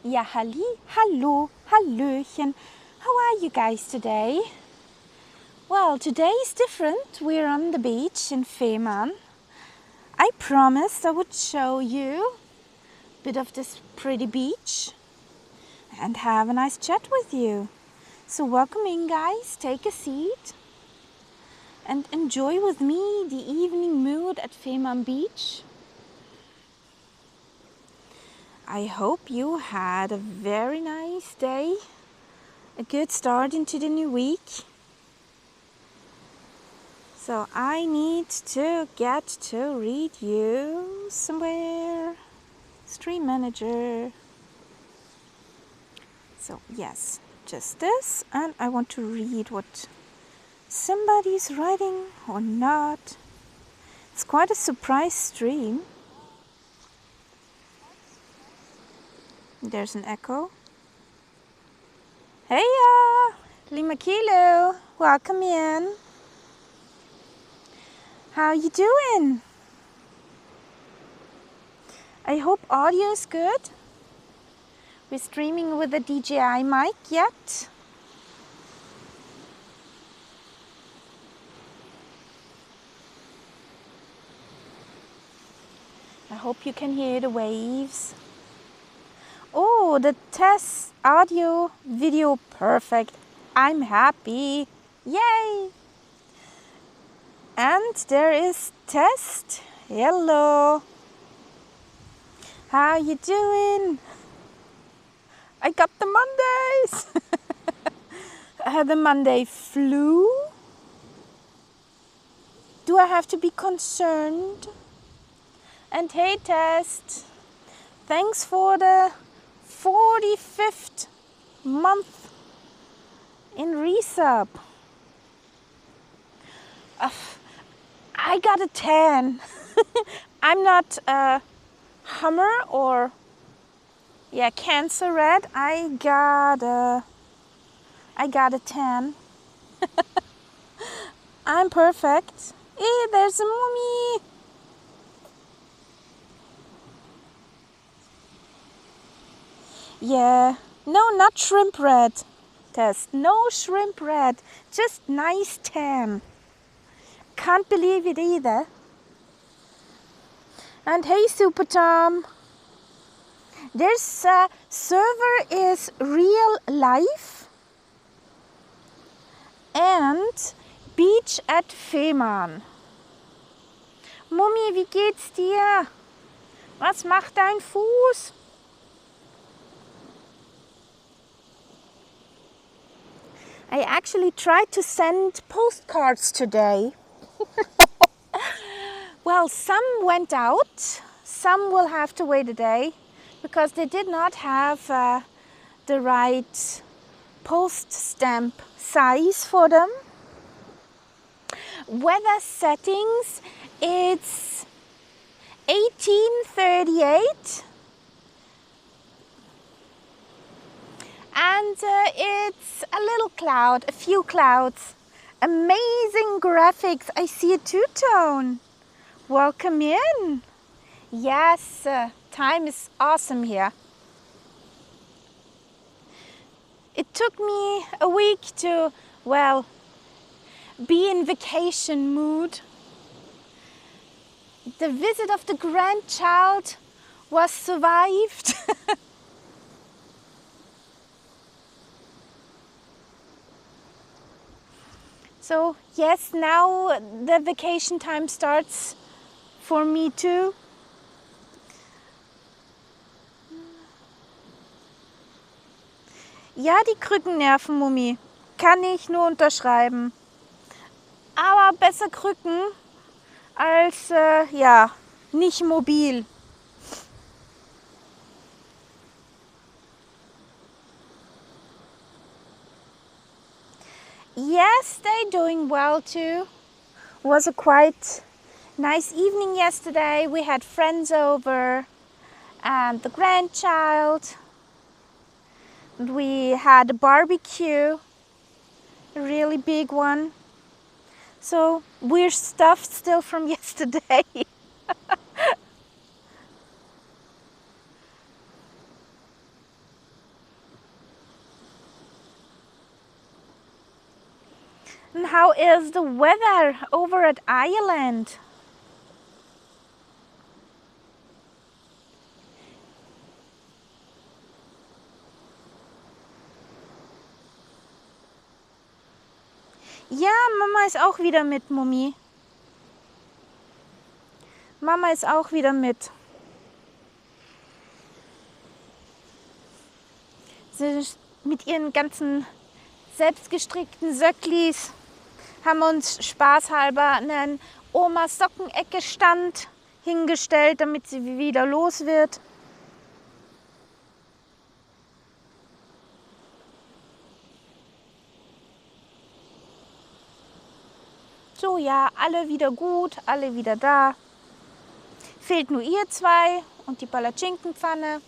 Ja, hallo, hallöchen. How are you guys today? Well, today is different. We're on the beach in Fehmarn. I promised I would show you a bit of this pretty beach and have a nice chat with you. So welcome in, guys. Take a seat and enjoy with me the evening mood at Fehmarn Beach. I hope you had a very nice day, a good start into the new week. So I need to get to read you somewhere. Stream manager. So yes, just this, and I want to read what somebody's writing or not. It's quite a surprise stream. There's an echo. Hey, Lima Kilo, welcome in. How you doing? I hope audio is good. We're streaming with a DJI mic yet. I hope you can hear the waves. Oh, the test audio video perfect. I'm happy. Yay! And there is test. Hello. How you doing? I got the Mondays. I had the Monday flu. Do I have to be concerned? And hey, test. Thanks for the 45th month in resub. I got a 10. I'm not a Hummer or Cancer Red. I got a 10. I'm perfect. Hey, there's a mummy. Yeah, no, not shrimp red. Test. No shrimp red. Just nice tan. Can't believe it either. And hey, Super Tom. This server is real life and Beach at Fehmarn. Mummi, wie geht's dir? Was macht dein Fuß? I actually tried to send postcards today. Well, some went out, some will have to wait a day because they did not have the right post stamp size for them. Weather settings, it's 1838 and it's a little cloud, a few clouds. Amazing graphics. I see a two-tone. Welcome in. Yes, time is awesome here. It took me a week to, well, be in vacation mood. The visit of the grandchild was survived. So yes, now the vacation time starts for me too. Ja, die Krücken nerven, Mummi. Kann ich nur unterschreiben. Aber besser Krücken als, nicht mobil. Yes, they're doing well too. Was a quite nice evening yesterday. We had friends over and the grandchild. We had a barbecue, a really big one. So we're stuffed still from yesterday. how is the weather over at Ireland? Ja, Mama ist auch wieder mit, Mummi. Mama ist auch wieder mit. Sie mit ihren ganzen selbstgestrickten Söcklis haben uns spaßhalber einen Oma-Sockenecke-Stand hingestellt, damit sie wieder los wird. So, ja, alle wieder gut, alle wieder da. Fehlt nur ihr zwei und die Palatschinkenpfanne.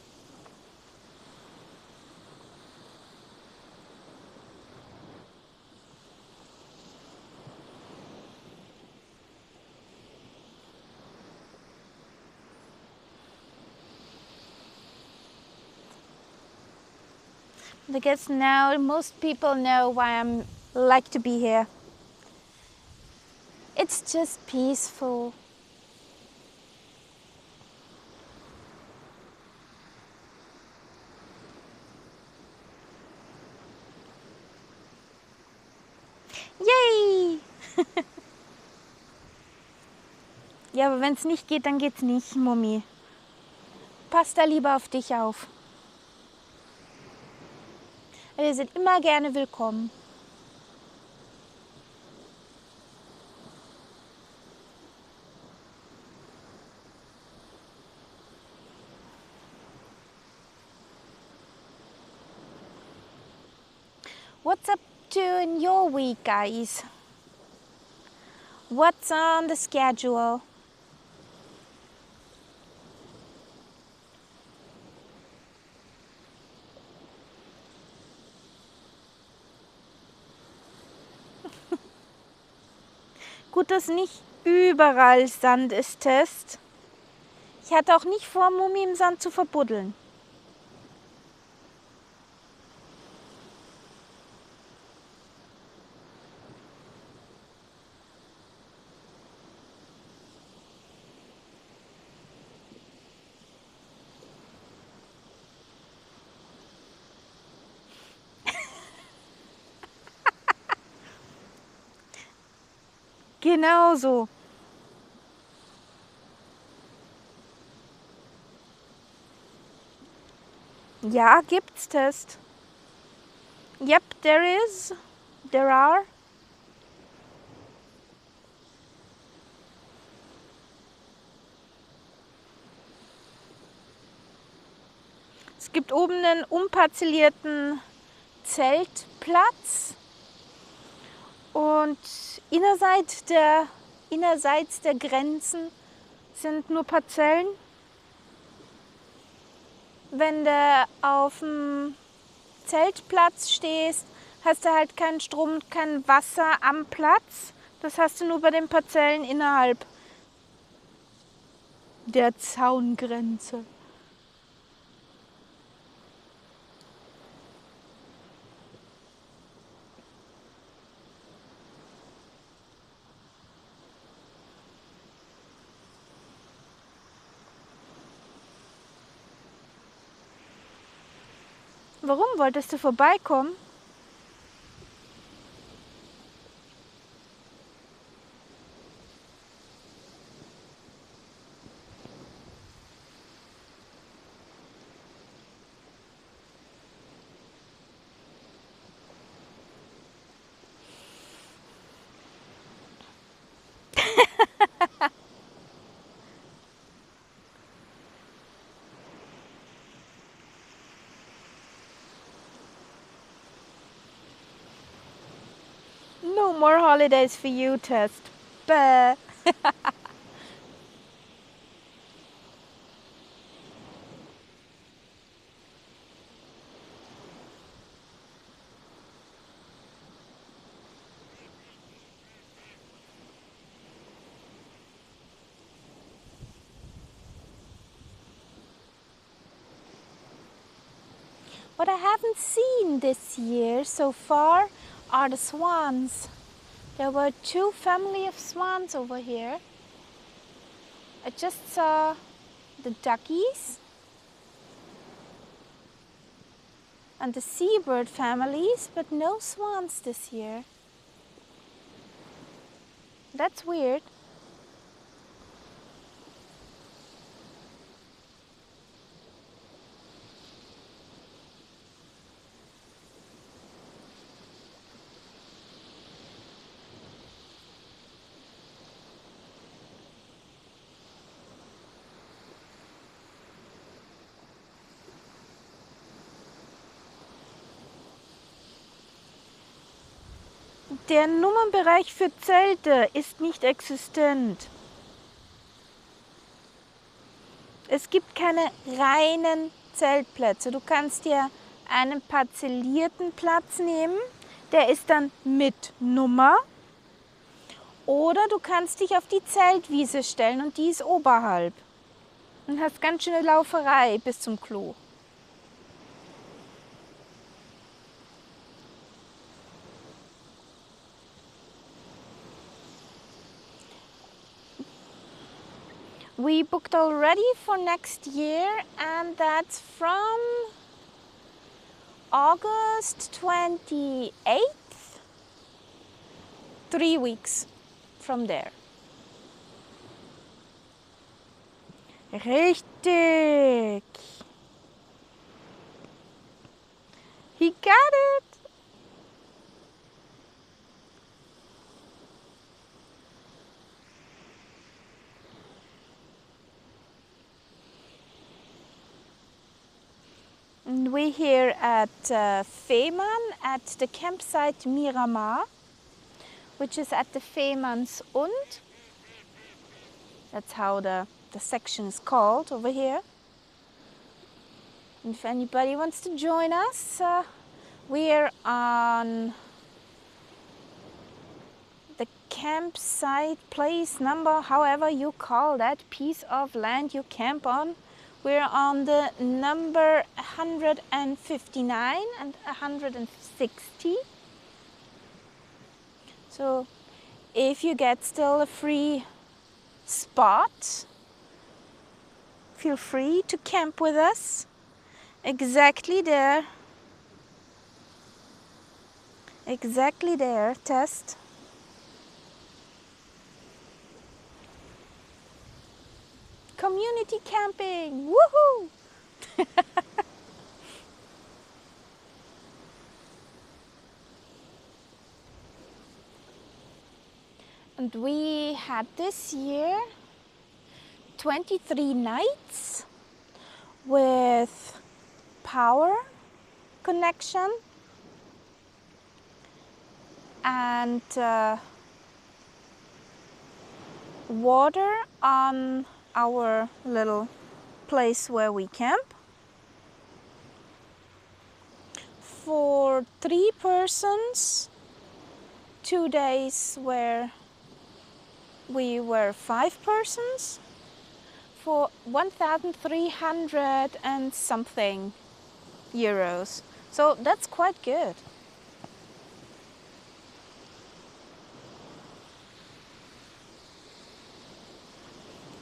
I guess now most people know why I like to be here. It's just peaceful. Yay! Ja, aber wenn es nicht geht, dann geht's nicht, Mummi. Pass da lieber auf dich auf. Wir sind immer gerne willkommen. What's up to in your week, guys? What's on the schedule? Gut, dass nicht überall Sand ist, Test. Ich hatte auch nicht vor, Mummi im Sand zu verbuddeln. Genau so. Ja, gibt's Test. Yep, there is. There are. Es gibt oben einen unparzellierten Zeltplatz und innerseits der Grenzen sind nur Parzellen. Wenn du auf dem Zeltplatz stehst, hast du halt keinen Strom und kein Wasser am Platz. Das hast du nur bei den Parzellen innerhalb der Zaungrenze. Warum wolltest du vorbeikommen? No more holidays for you, Test. Bäh. What I haven't seen this year so far are the swans. There were 2 family of swans over here. I just saw the duckies and the seabird families, but no swans this year. That's weird. Der Nummernbereich für Zelte ist nicht existent. Es gibt keine reinen Zeltplätze. Du kannst dir einen parzellierten Platz nehmen, der ist dann mit Nummer. Oder du kannst dich auf die Zeltwiese stellen und die ist oberhalb. Und hast ganz schöne Lauferei bis zum Klo. We booked already for next year, and that's from August 28th, 3 weeks from there. Richtig. He got it. And we're here at Fehmarn at the campsite Miramar, which is at the Fehmarnsund. That's how the section is called over here. And if anybody wants to join us, we're on the campsite place number, however you call that piece of land you camp on. We're on the number 159 and 160. So if you get still a free spot, feel free to camp with us. Exactly there, test. Community camping, woohoo! And we had this year 23 nights with power connection and water on our little place where we camp. For 3 persons, 2 days where we were 5 persons, for 1,300 and something euros. So that's quite good.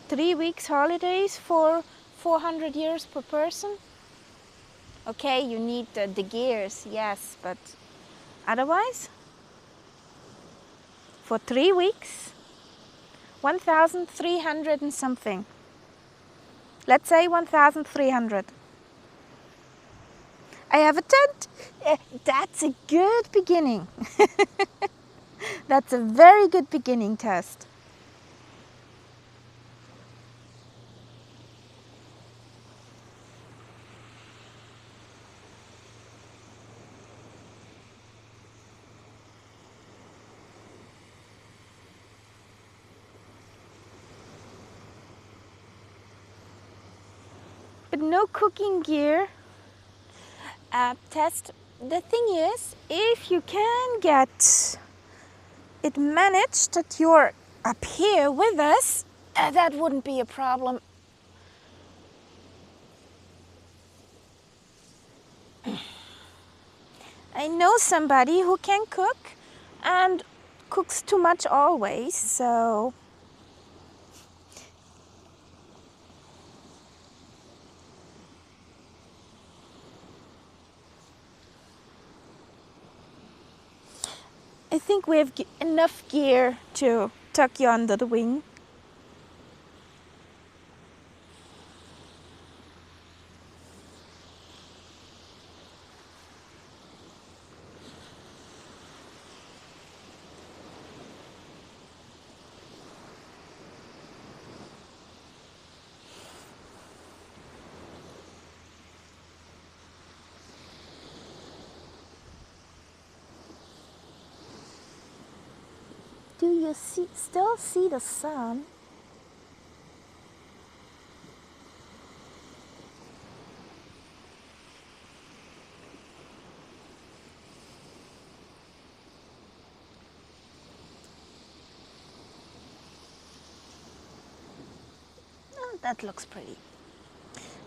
Three weeks holidays for 400 euros per person. Okay, you need the gears, yes, but otherwise, for 3 weeks, 1,300 and something. Let's say 1,300. I have a tent. That's a good beginning. That's a very good beginning test. But no cooking gear. Test. The thing is, if you can get it managed that you're up here with us, that wouldn't be a problem. I know somebody who can cook, and cooks too much always, so I think we have enough gear to tuck you under the wing. Do you still see the sun? Oh, that looks pretty.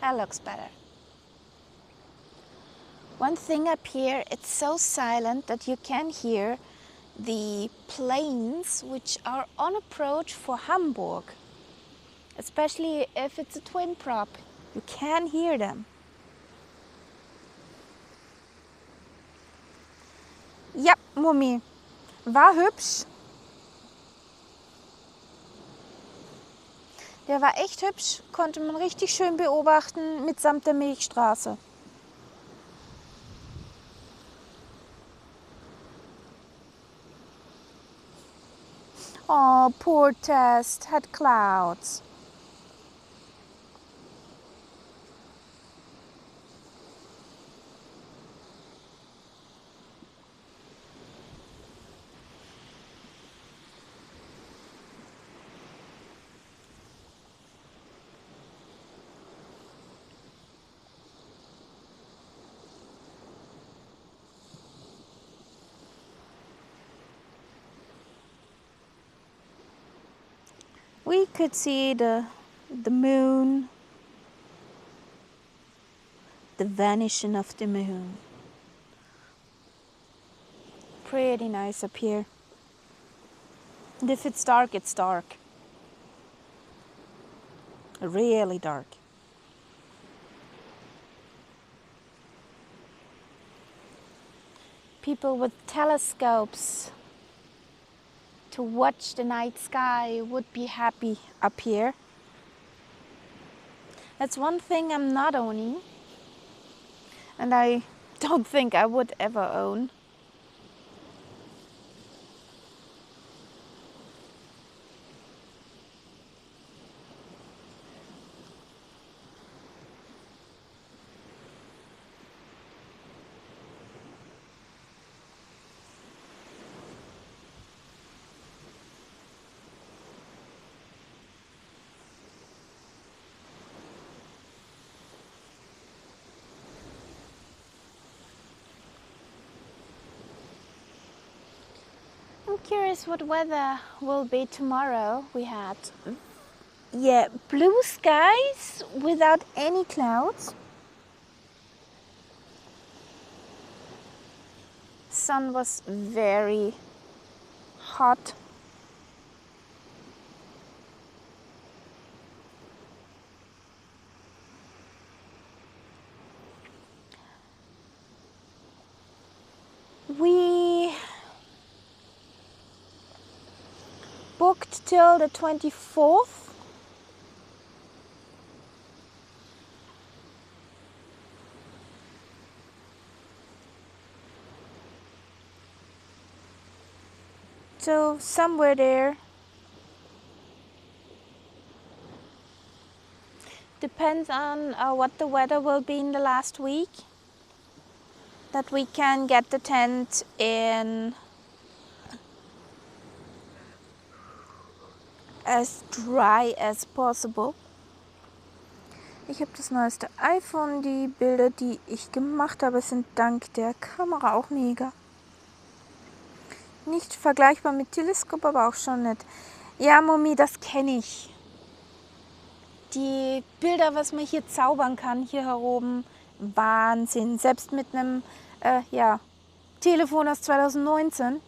That looks better. One thing up here, it's so silent that you can hear the planes which are on approach for Hamburg. Especially if it's a twin prop, you can hear them. Ja, Mummi, war hübsch. Der war echt hübsch, konnte man richtig schön beobachten mitsamt der Milchstraße. Oh, poor Test had clouds. We could see the moon, the vanishing of the moon. Pretty nice up here. And if it's dark, it's dark. Really dark. People with telescopes to watch the night sky would be happy up here. That's one thing I'm not owning, and I don't think I would ever own. I'm curious what weather will be tomorrow. We had, blue skies without any clouds. Sun was very hot. We booked till the 24th. So somewhere there. Depends on what the weather will be in the last week. That we can get the tent in as dry as possible. Ich habe das neueste iPhone. Die Bilder, die ich gemacht habe, sind dank der Kamera auch mega. Nicht vergleichbar mit Teleskop, aber auch schon nett. Ja, Mummi, das kenne ich. Die Bilder, was man hier zaubern kann, hier heroben, Wahnsinn. Selbst mit einem Telefon aus 2019.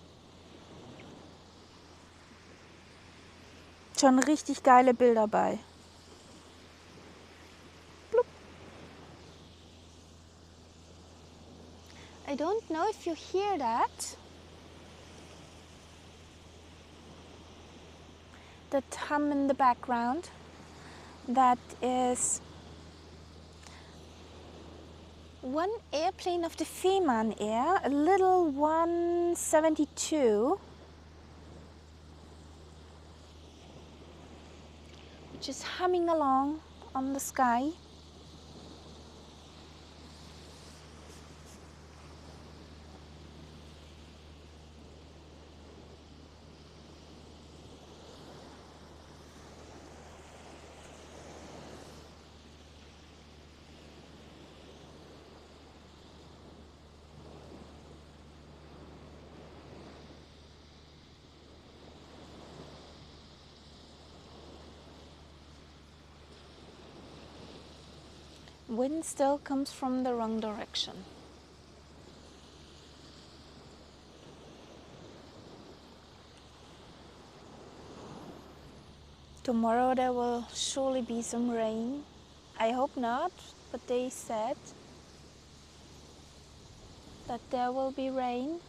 Schon richtig geile Bilder bei. Blub. I don't know if you hear that. The hum in the background. That is one airplane of the Fehmarn Air, a little 172, which is humming along on the sky. Wind still comes from the wrong direction. Tomorrow there will surely be some rain. I hope not, but they said that there will be rain.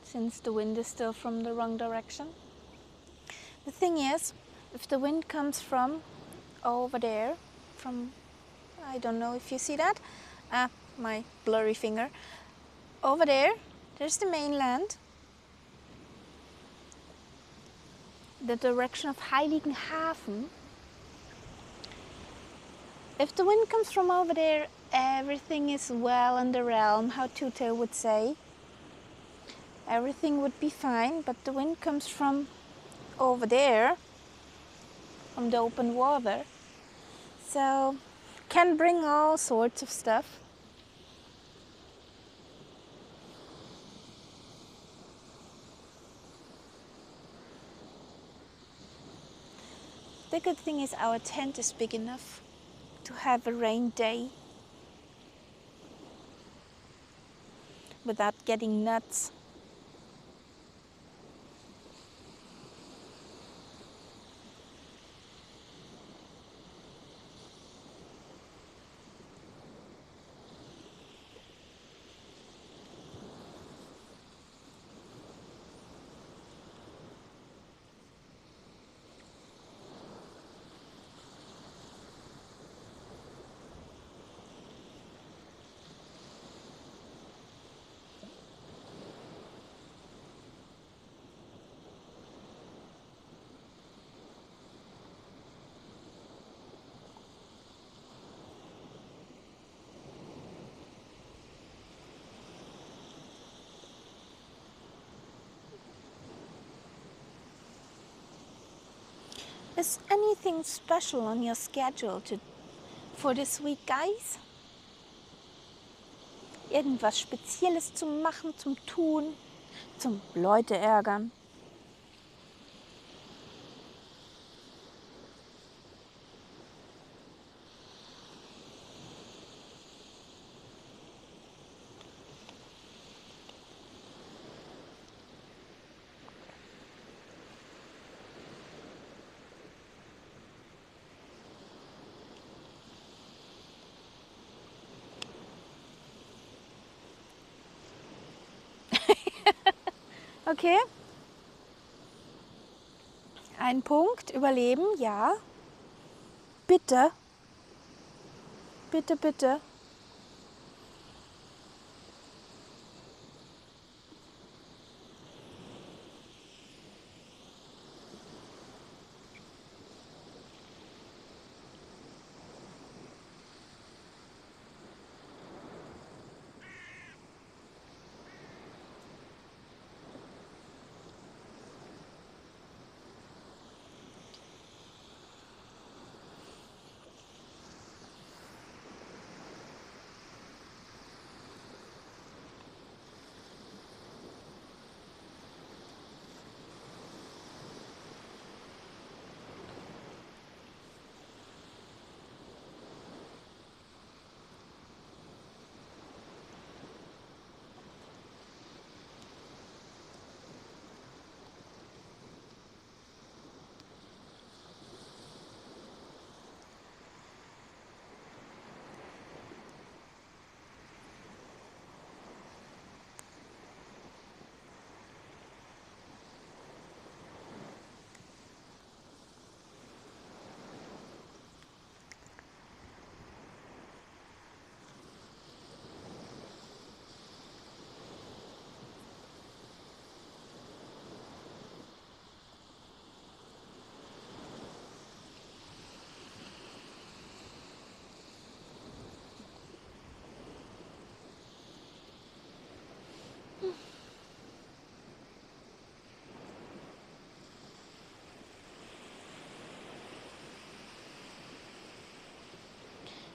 Since the wind is still from the wrong direction. The thing is, if the wind comes from over there, from, I don't know if you see that, my blurry finger, over there, there's the mainland, the direction of Heiligenhafen. If the wind comes from over there, everything is well in the realm, how Tutel would say. Everything would be fine, but the wind comes from over there, from the open water, so can bring all sorts of stuff. The good thing is our tent is big enough to have a rain day without getting nuts. Is anything special on your schedule for this week, guys? Irgendwas Spezielles zum Machen, zum Tun, zum Leute ärgern? Okay. Ein Punkt, überleben, ja. Bitte. Bitte, bitte.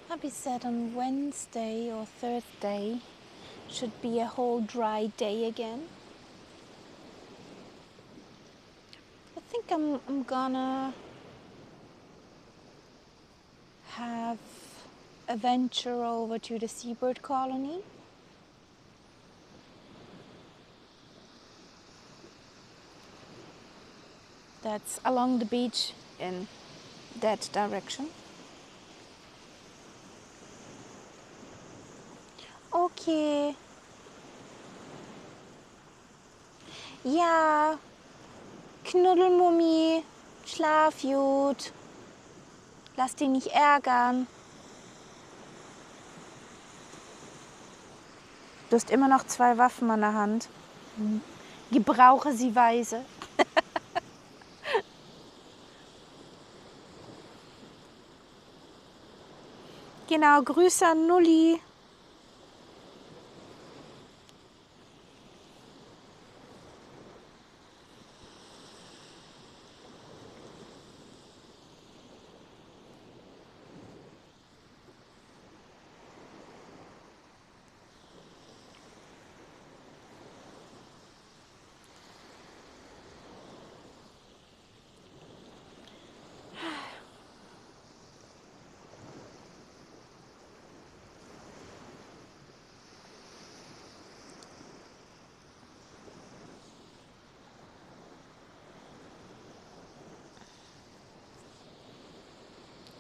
Hubby said on Wednesday or Thursday should be a whole dry day again. I think I'm gonna have a venture over to the seabird colony. That's along the beach in that direction. Okay. Ja, Knuddelmummi, schlaf gut. Lass dich nicht ärgern. Du hast immer noch 2 Waffen an der Hand. Gebrauche sie weise. Genau, Grüße an Nulli.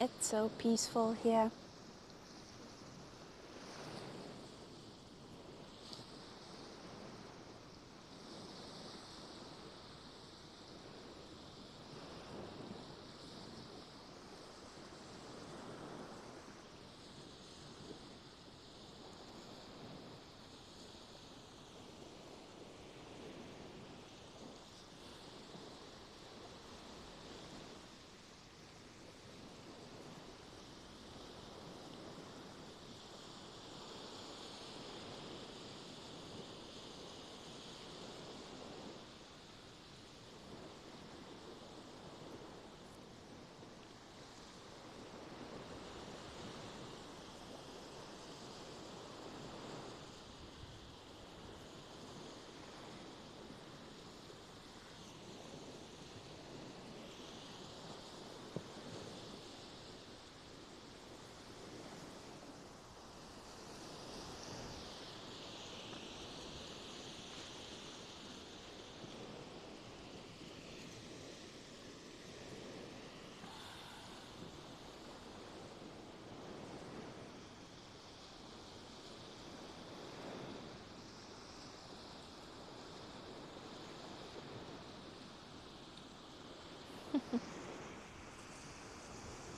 It's so peaceful here.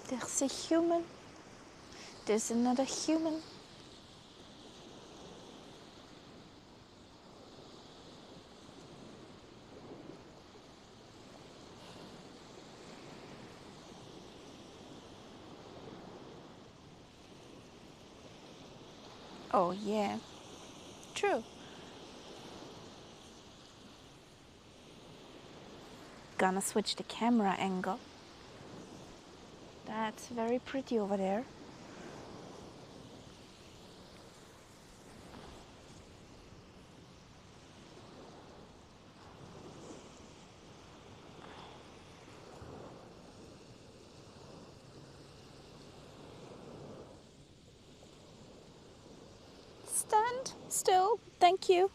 There's a human. There's another human. Oh yeah, true. Gonna switch the camera angle. That's very pretty over there. Stand still, thank you.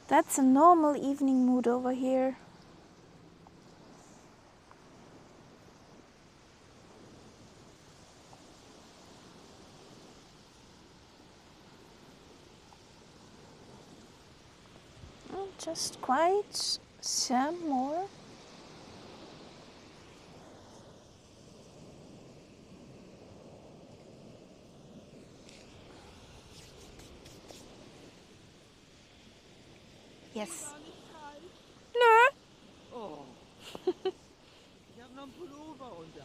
That's a normal evening mood over here. Just quite some more. Yes. Nö. Oh. Ich habe noch einen Pullover unter.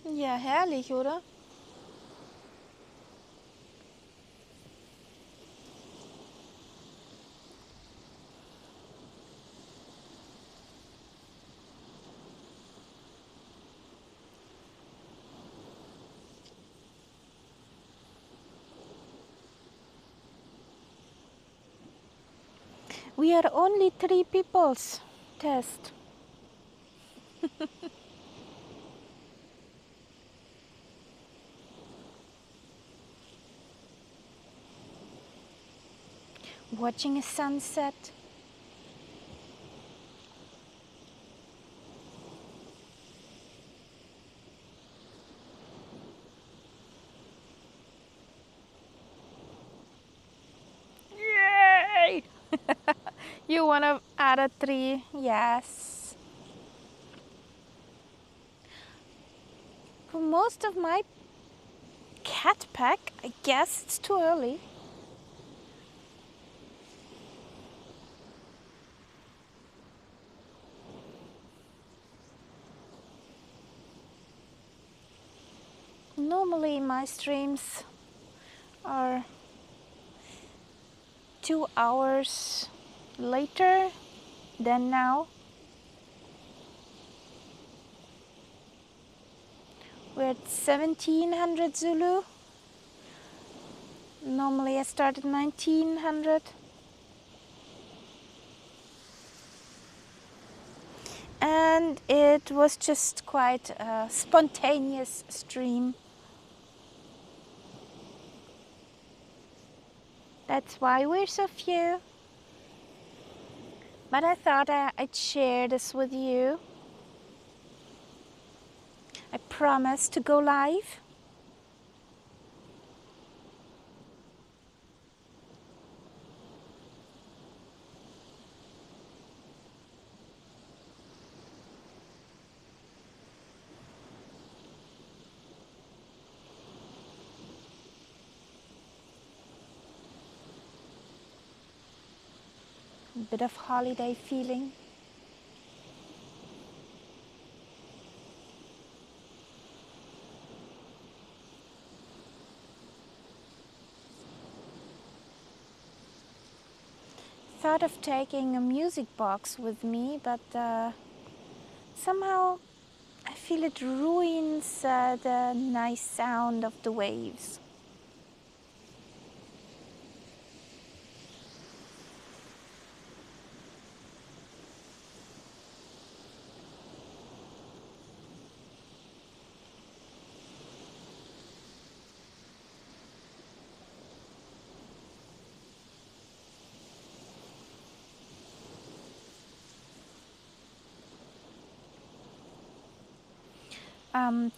Ja, herrlich, oder? We are only 3 people's test. Watching a sunset. Yay! You want to add a 3? Yes. For most of my cat pack, I guess it's too early. Normally my streams are 2 hours later than now. We're at 1700 Zulu. Normally I start at 1900. And it was just quite a spontaneous stream. That's why we're so few. But I thought I'd share this with you. I promise to go live. A bit of holiday feeling. Thought of taking a music box with me, but somehow I feel it ruins the nice sound of the waves.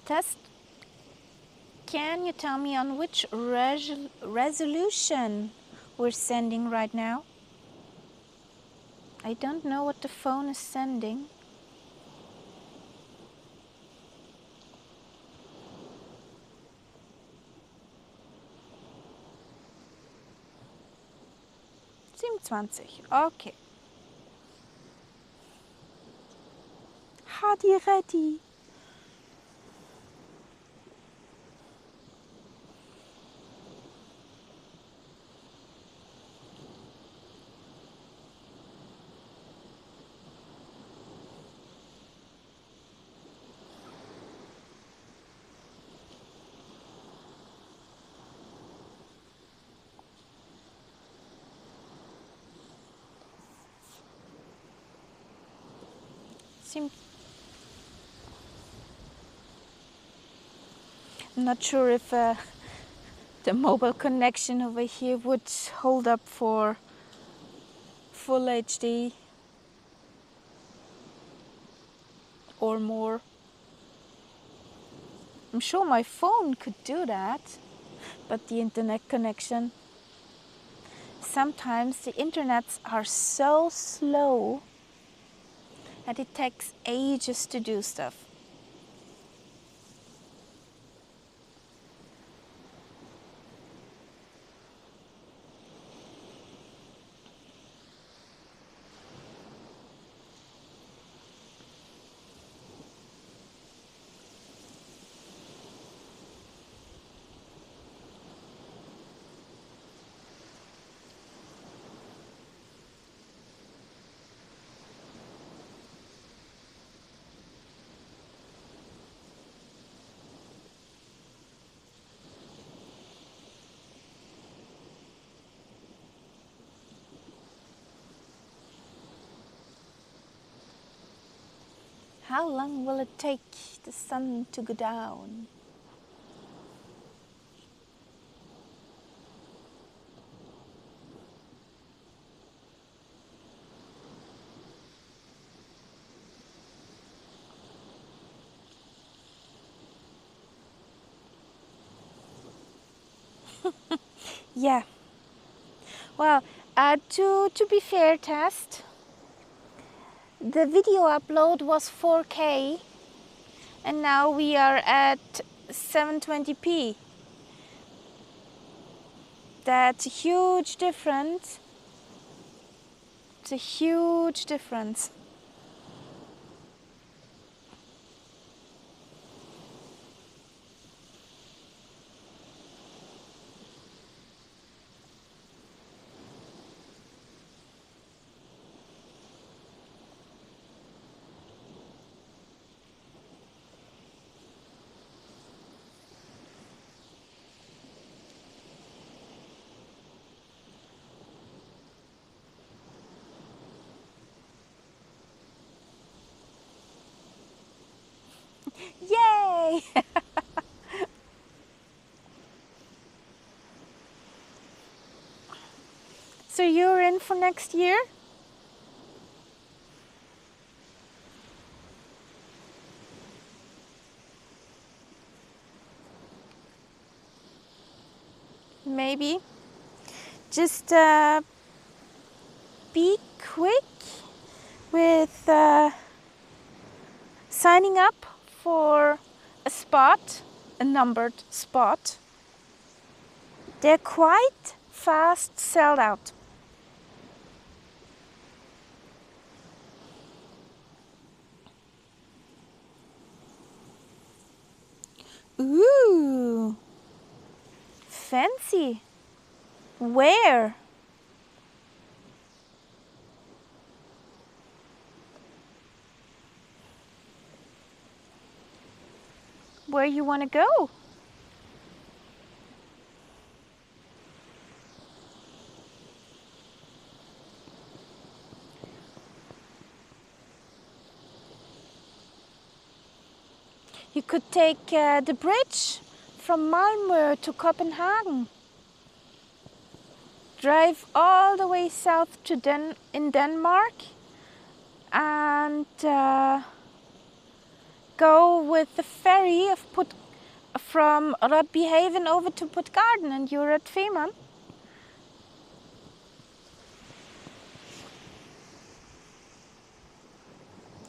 Test, can you tell me on which resolution we're sending right now? I don't know what the phone is sending. $27, okay. Hadi ready. I'm not sure if the mobile connection over here would hold up for full HD or more. I'm sure my phone could do that, but the internet connection, sometimes the internets are so slow that it takes ages to do stuff. How long will it take the sun to go down? Yeah. Well, to be fair, test. The video upload was 4K and now we are at 720p. That's a huge difference. It's a huge difference. Yay! So you're in for next year? Maybe. Just be quick with signing up for a spot, a numbered spot. They're quite fast sold out. Ooh, fancy. Where? Where you want to go? You could take the bridge from Malmö to Copenhagen. Drive all the way south to Denmark and go with the ferry from Rotbyhaven over to Puttgarden and you're at Fehmarn.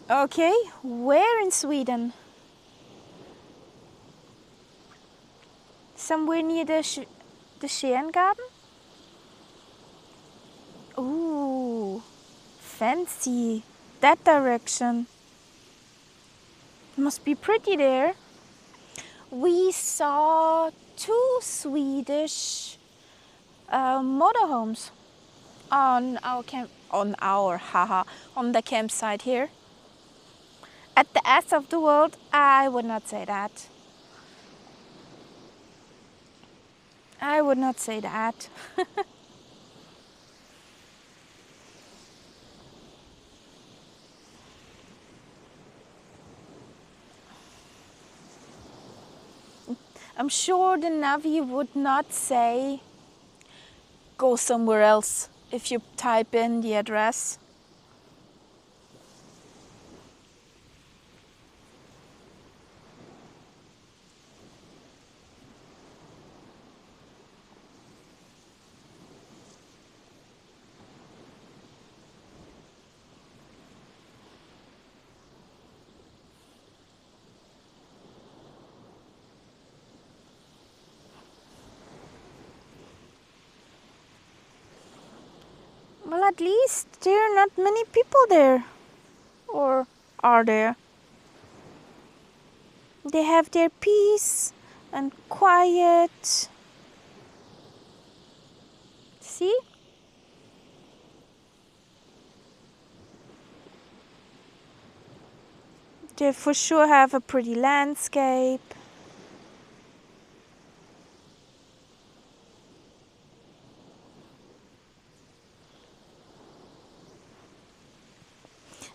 Okay, where in Sweden? Somewhere near the Garden? Ooh, fancy. That direction. Must be pretty there. We saw 2 Swedish motorhomes on the campsite here. At the ass of the world, I would not say that. I would not say that. I'm sure the Navi would not say go somewhere else if you type in the address. Well, at least there are not many people there. Or are there? They have their peace and quiet. See? They for sure have a pretty landscape.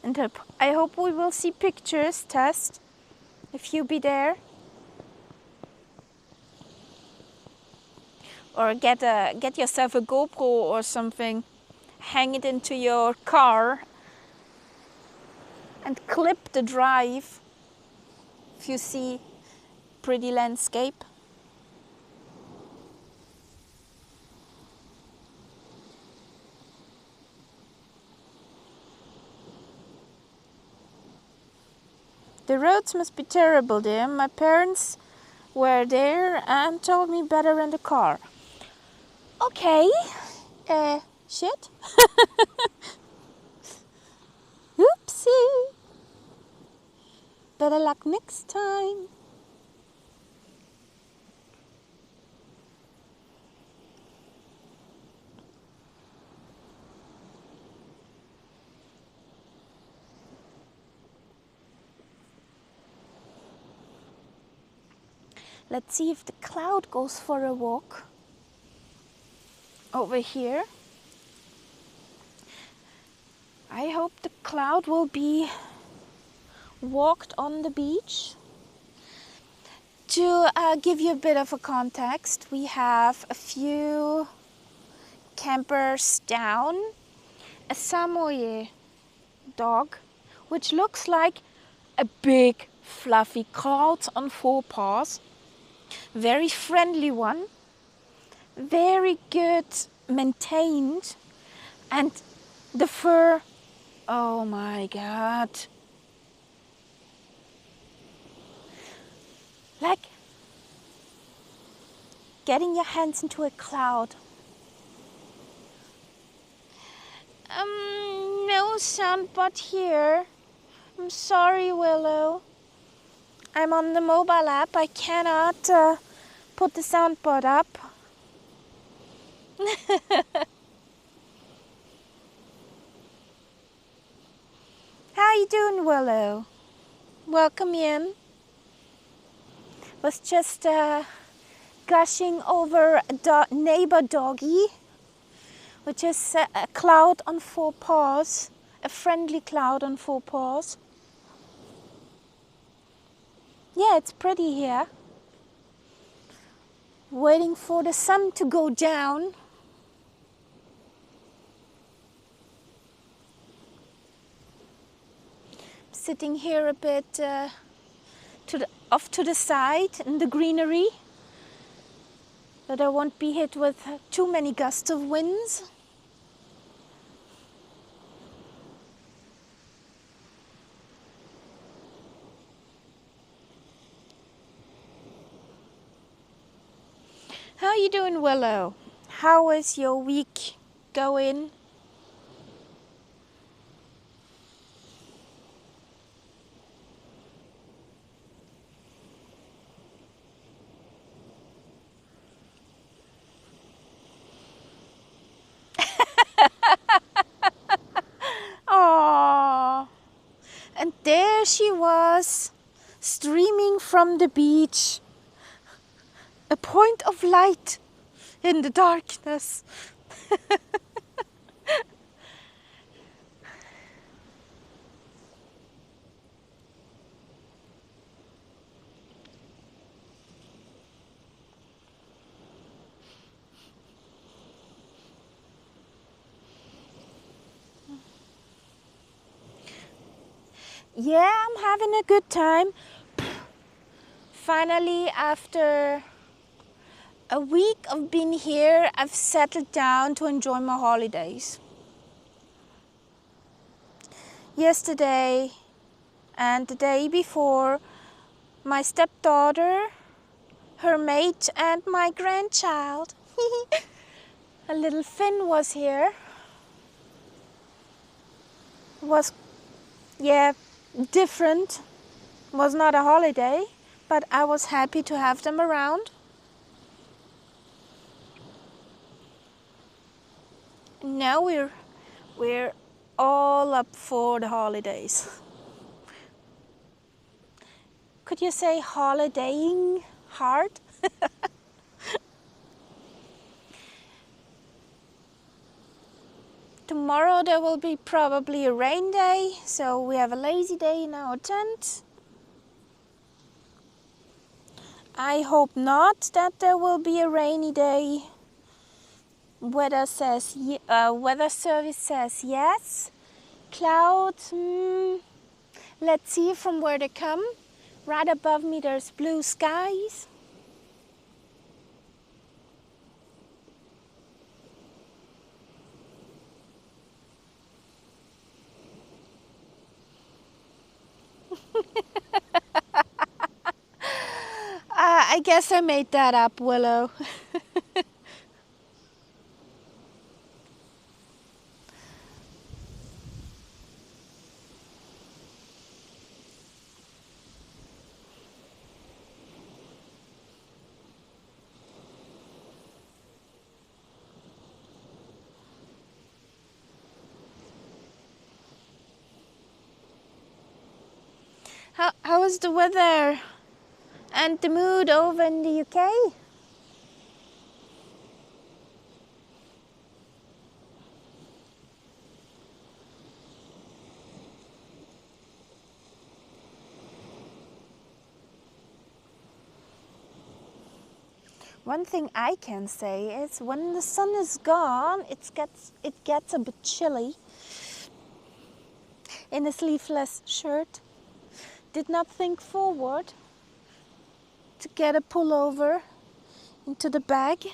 And I hope we will see pictures, Test, if you be there. Or get yourself a GoPro or something, hang it into your car and clip the drive if you see pretty landscape. The roads must be terrible there. My parents were there and told me better in the car. Okay, shit. Oopsie. Better luck next time. Let's see if the cloud goes for a walk over here. I hope the cloud will be walked on the beach. To give you a bit of a context, we have a few campers down, a Samoyed dog, which looks like a big fluffy cloud on 4 paws. Very friendly one, very good maintained, and the fur, oh my god, like getting your hands into a cloud. No soundboard here. I'm sorry, Willow. I'm on the mobile app. I cannot put the soundboard up. How you doing, Willow? Welcome in. Was just gushing over a neighbor doggy, which is a cloud on 4 paws, a friendly cloud on 4 paws. Yeah, it's pretty here. Waiting for the sun to go down. Sitting here a bit off to the side in the greenery, that I won't be hit with too many gusts of winds. How you doing, Willow? How is your week going? Aww. And there she was, streaming from the beach. A point of light in the darkness. Yeah, I'm having a good time. Finally, after a week of being here, I've settled down to enjoy my holidays. Yesterday and the day before, my stepdaughter, her mate, and my grandchild, a little Finn, was here. Was, yeah, different. Was not a holiday, but I was happy to have them around. Now we're all up for the holidays. Could you say holidaying hard? Tomorrow there will be probably a rain day, so we have a lazy day in our tent. I hope not that there will be a rainy day. Weather service says yes. Clouds, let's see from where they come. Right above me there's blue skies. I guess I made that up, Willow. How is the weather and the mood over in the UK? One thing I can say is when the sun is gone, it gets a bit chilly. In a sleeveless shirt, did not think forward to get a pullover into the bag,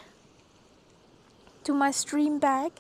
to my stream bag.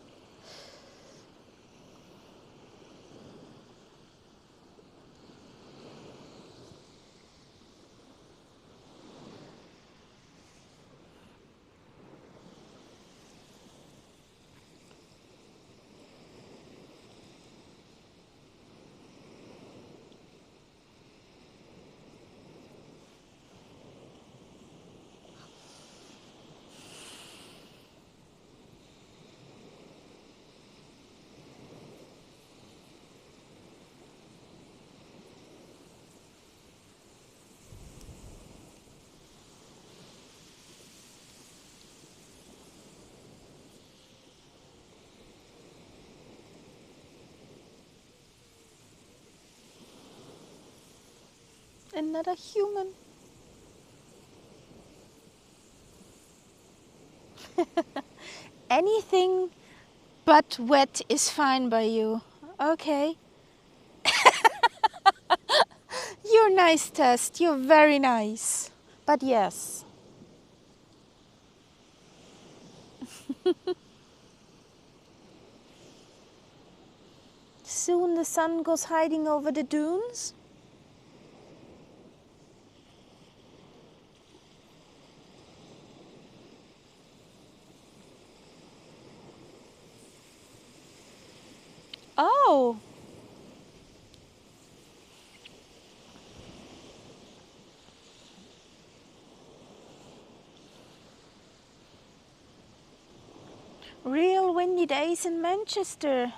Another human. Anything but wet is fine by you. Okay. You're nice, Test. You're very nice. But yes. Soon the sun goes hiding over the dunes. Oh. Real windy days in Manchester.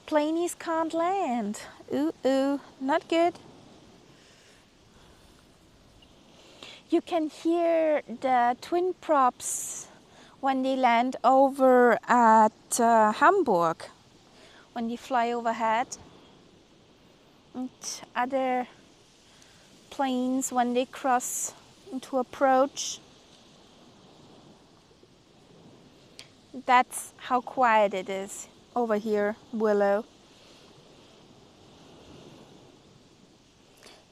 Planes can't land. Ooh, not good. You can hear the twin props when they land over at Hamburg, when they fly overhead. And other planes when they cross into approach. That's how quiet it is over here, Willow.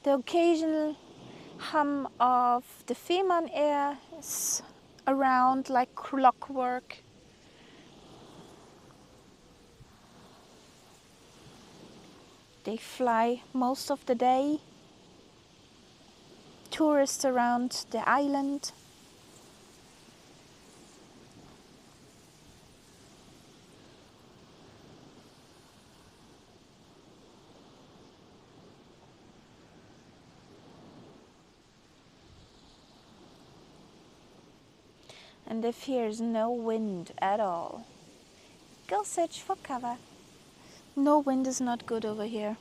The occasional hum of the Fehmarn air is around like clockwork. They fly most of the day. Tourists around the island. And if here's no wind at all, go search for cover. No wind is not good over here.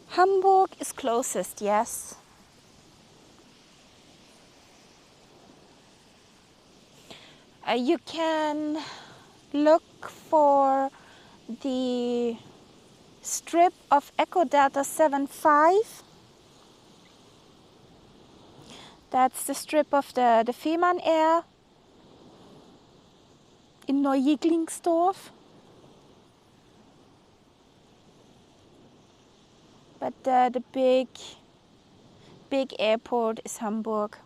Hamburg is closest, yes. You can look for the strip of Echo Delta 75. That's the strip of the Fehmarn Air in Neu-Jäglingsdorf. But the big airport is Hamburg.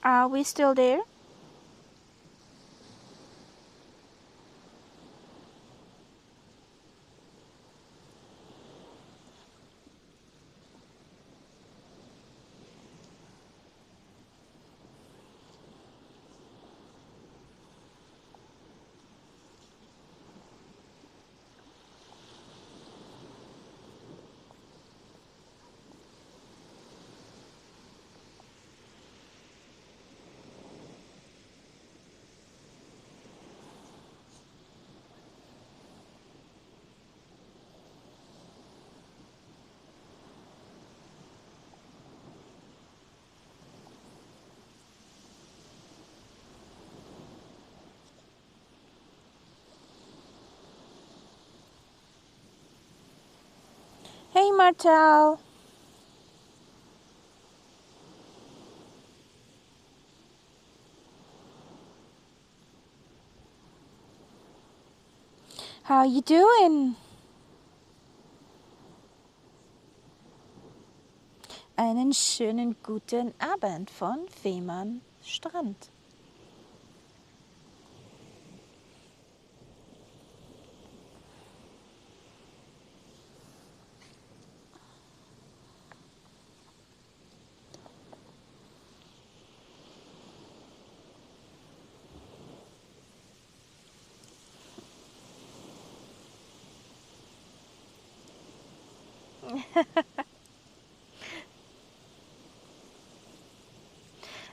Are we still there? Hey Martel. How you doing? Einen schönen guten Abend von Fehmarn Strand.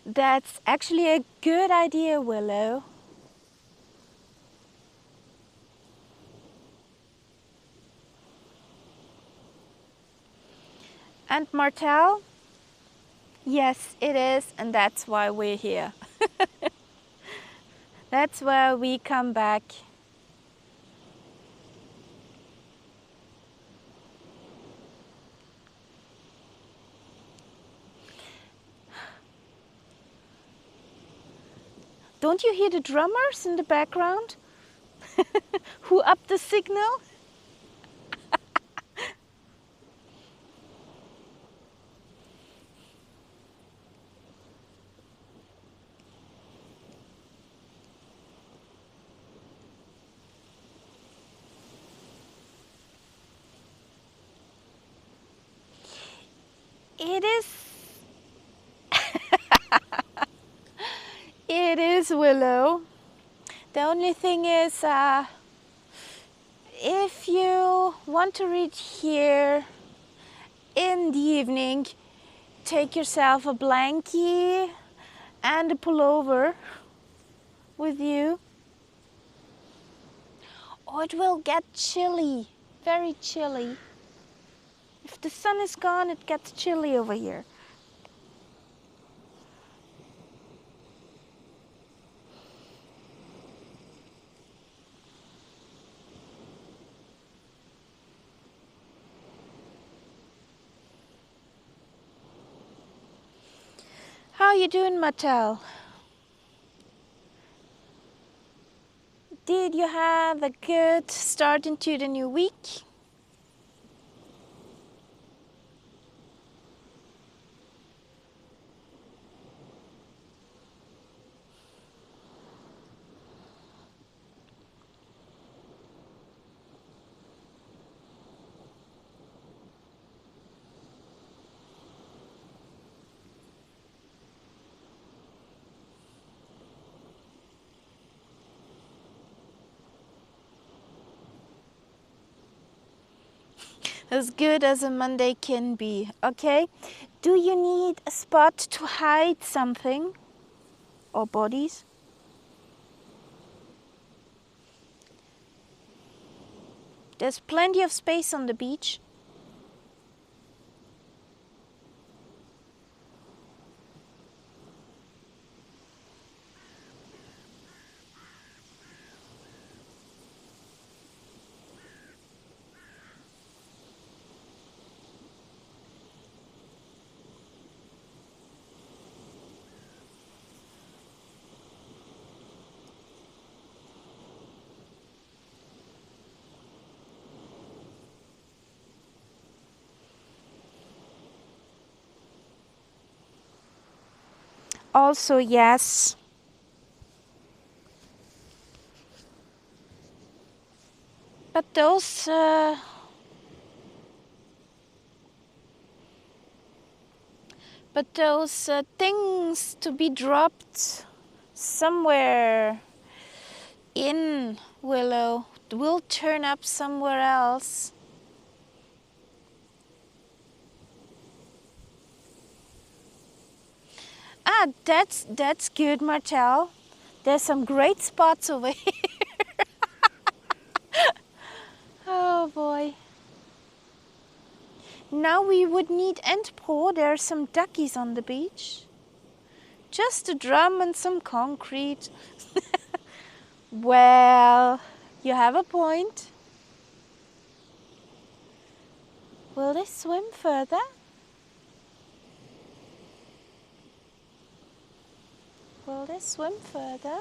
That's actually a good idea, Willow. And Martel? Yes, it is, and that's why we're here. That's where we come back. Don't you hear the drummers in the background? Who upped the signal? It is. It is, Willow. The only thing is, if you want to read here in the evening, take yourself a blankie and a pullover with you. Or it will get chilly, very chilly. If the sun is gone, it gets chilly over here. How you doing, Mattel? Did you have a good start into the new week? As good as a Monday can be, okay? Do you need a spot to hide something? Or bodies? There's plenty of space on the beach. Also, yes. But those things to be dropped somewhere in Willow will turn up somewhere else. Ah, that's good, Martel. There's some great spots over here. Oh boy. Now we would need end pour. There are some duckies on the beach. Just a drum and some concrete. Well, you have a point. Will they swim further? Will they swim further?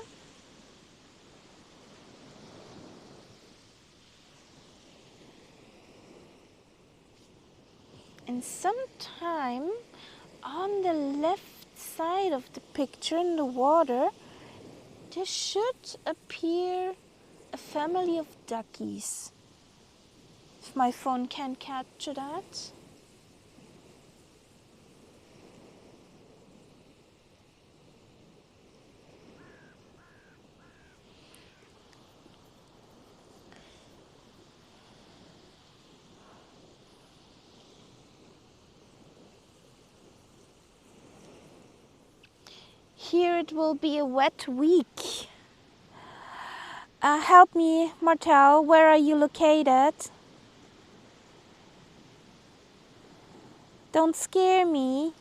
And sometime on the left side of the picture in the water, there should appear a family of duckies. If my phone can capture that. Here it will be a wet week. Help me, Martel, where are you located? Don't scare me.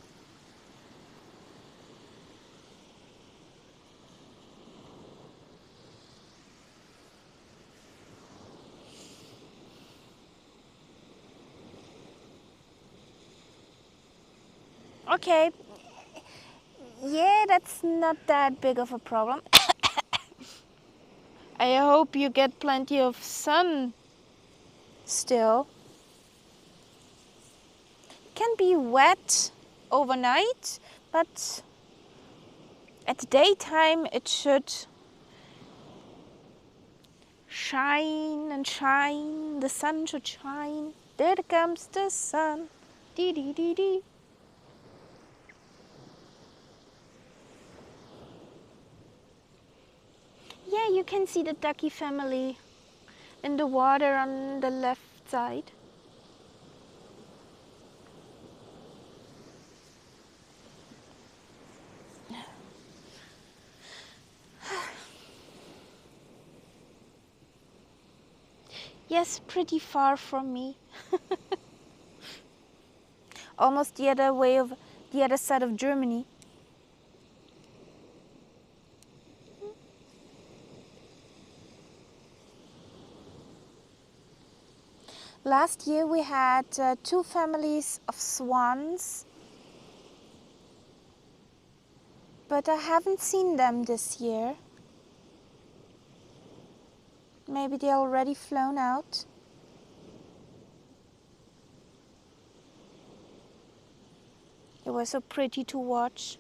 Okay. Yeah, that's not that big of a problem. I hope you get plenty of sun still. Can be wet overnight, but at the daytime it should shine and shine. The sun should shine. There comes the sun. Dee dee dee dee. Yeah, you can see the ducky family in the water on the left side. Yes, pretty far from me. Almost the other side of Germany. Last year we had 2 families of swans, but I haven't seen them this year. Maybe they're already flown out. It was so pretty to watch.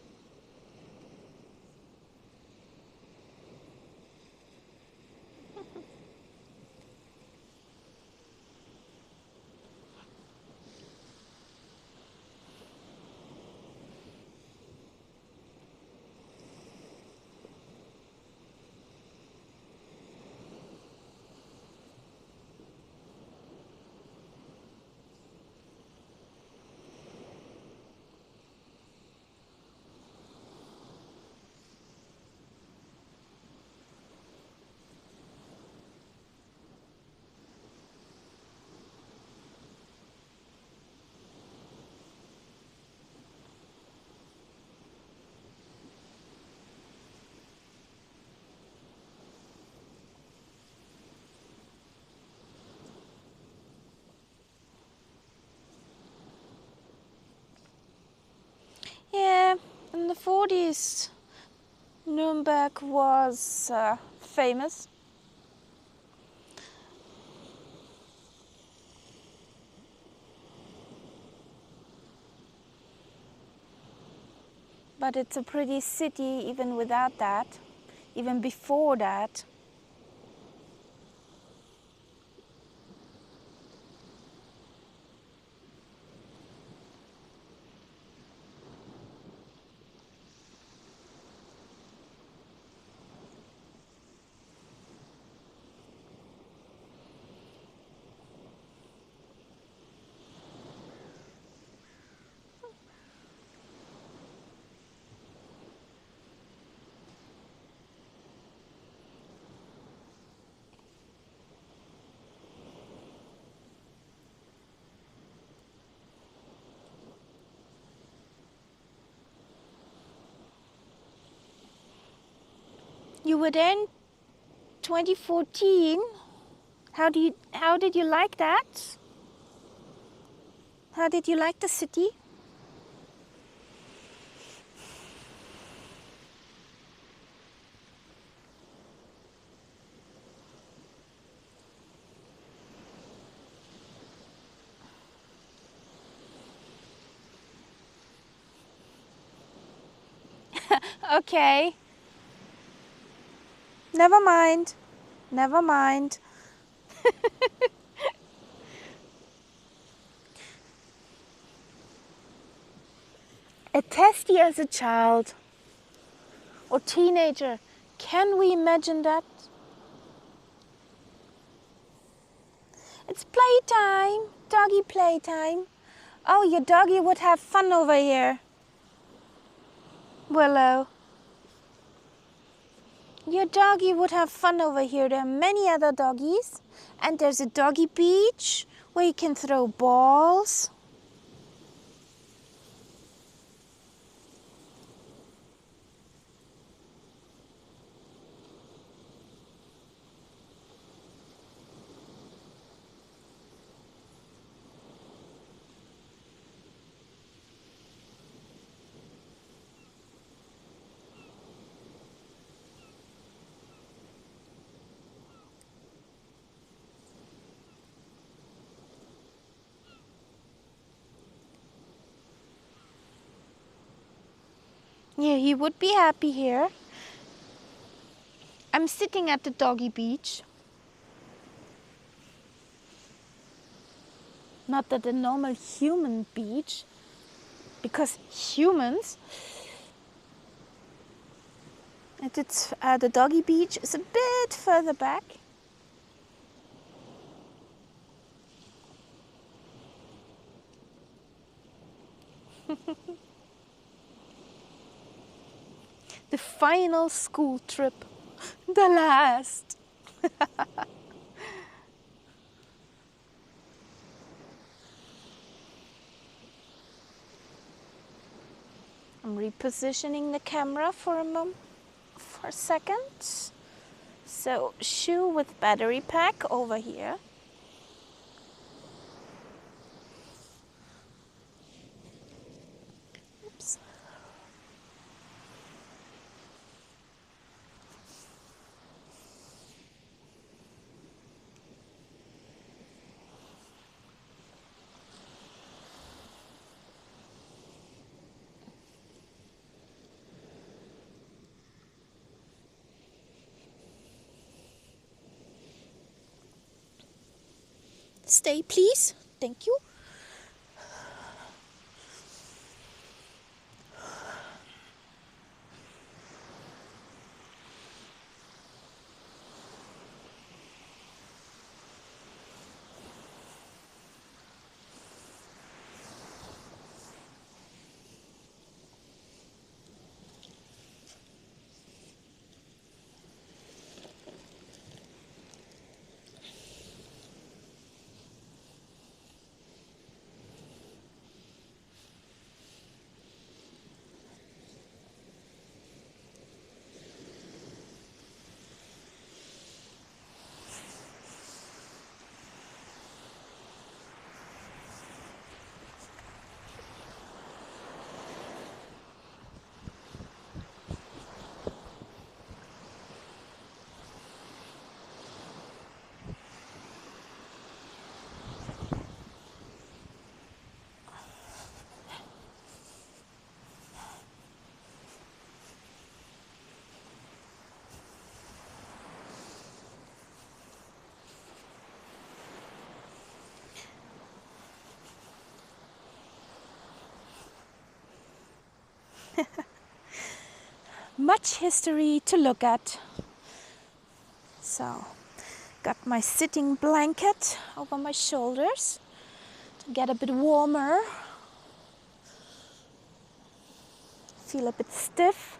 40s, Nuremberg was famous. But it's a pretty city even without that, even before that. You were there in 2014. How did you like that? How did you like the city? Okay. Never mind. Never mind. A testy as a child or teenager. Can we imagine that? It's playtime. Doggy playtime. Oh, your doggy would have fun over here. Willow. Your doggy would have fun over here. There are many other doggies. And there's a doggy beach where you can throw balls. Yeah, he would be happy here. I'm sitting at the doggy beach. Not at the normal human beach, because humans, the doggy beach is a bit further back. The final school trip. The last. I'm repositioning the camera for a second. So, shoe with battery pack over here. Oops. Stay, please. Thank you. Much history to look at. So, got my sitting blanket over my shoulders to get a bit warmer. Feel a bit stiff.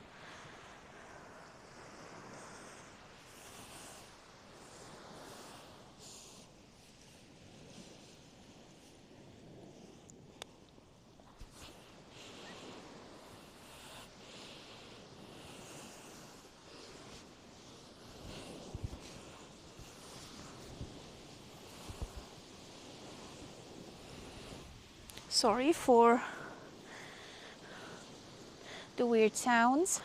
Sorry for the weird sounds.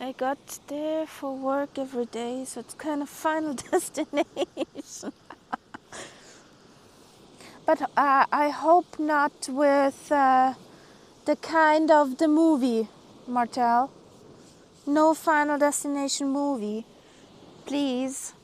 I got there for work every day, so it's kind of final destination. But I hope not with the kind of the movie, Martel. No final destination movie, please.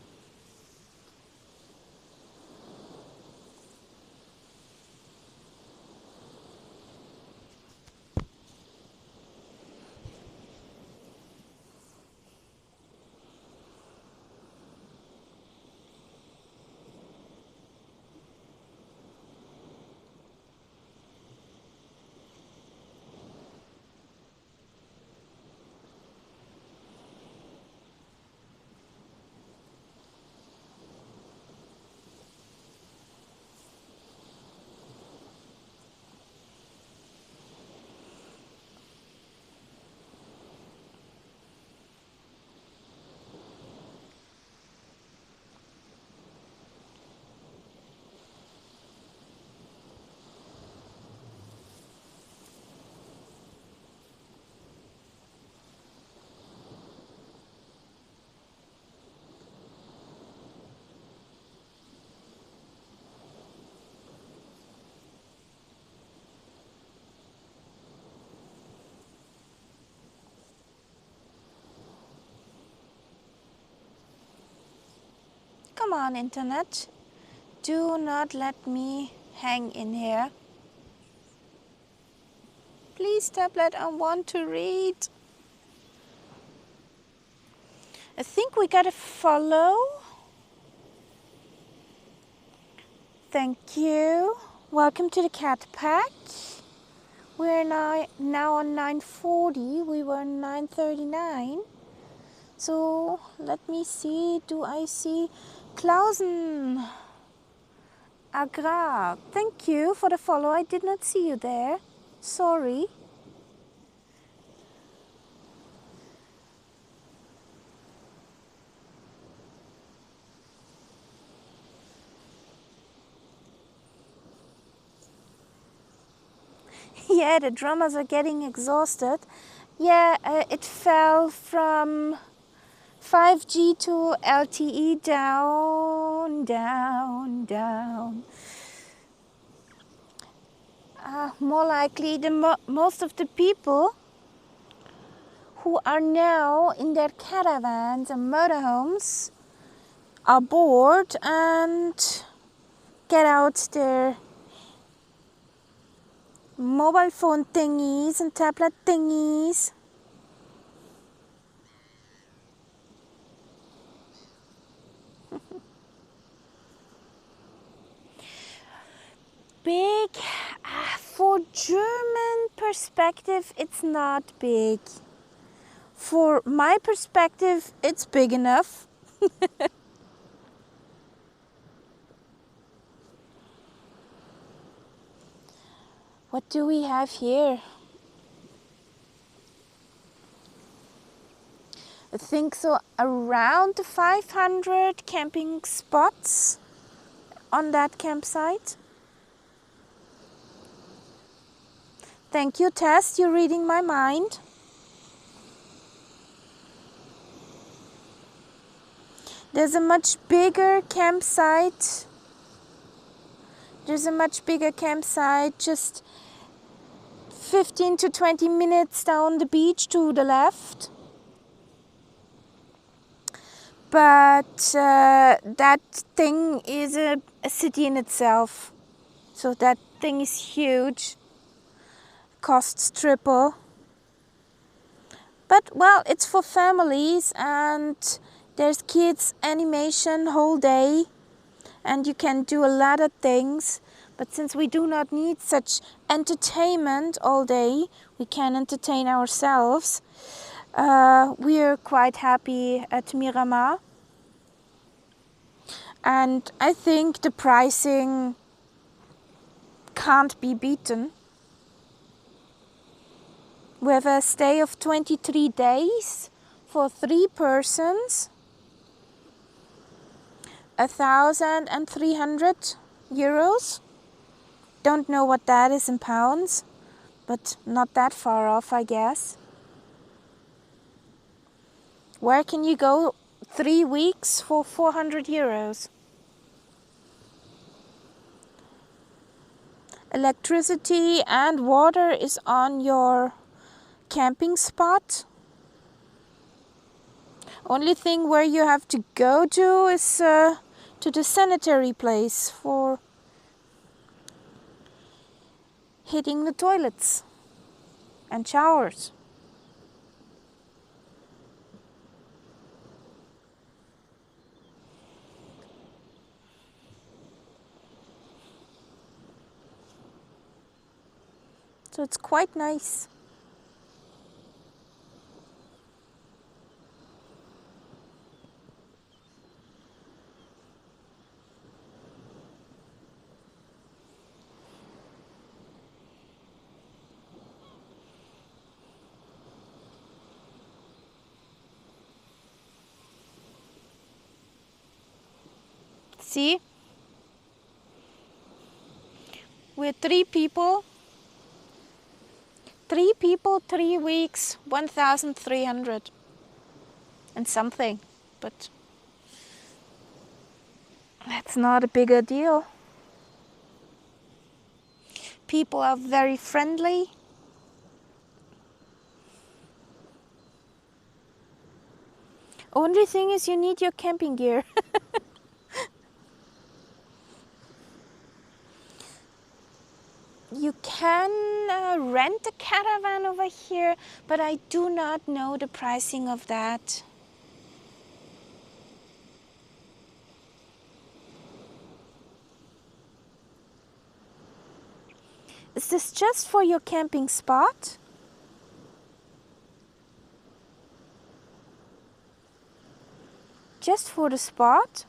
Come on, internet. Do not let me hang in here. Please, tablet, I want to read. I think we gotta follow. Thank you. Welcome to the cat pack. We're now on 9:40. We were on 9:39. So let me see. Do I see Klausen? Agra. Thank you for the follow. I did not see you there. Sorry. Yeah, the drummers are getting exhausted. Yeah, it fell from 5G to LTE down, down, down. More likely, most of the people who are now in their caravans and motorhomes are bored and get out their mobile phone thingies and tablet thingies. Big, for German perspective, it's not big. For my perspective, it's big enough. What do we have here? I think so around 500 camping spots on that campsite. Thank you, Tess, you're reading my mind. There's a much bigger campsite. Just 15 to 20 minutes down the beach to the left. But that thing is a city in itself. So that thing is huge. Costs triple. But well, it's for families and there's kids animation whole day. And you can do a lot of things. But since we do not need such entertainment all day, we can entertain ourselves. We are quite happy at Miramar. And I think the pricing can't be beaten. We have a stay of 23 days for 3 persons. 1,300 euros. Don't know what that is in pounds, but not that far off, I guess. Where can you go 3 weeks for 400 euros? Electricity and water is on your camping spot. Only thing where you have to go to is to the sanitary place for hitting the toilets and showers. So it's quite nice. See? We're 3 people. 3 people, 3 weeks, 1,300 and something. But that's not a bigger deal. People are very friendly. Only thing is you need your camping gear. You can rent a caravan over here, but I do not know the pricing of that. Is this just for your camping spot? Just for the spot?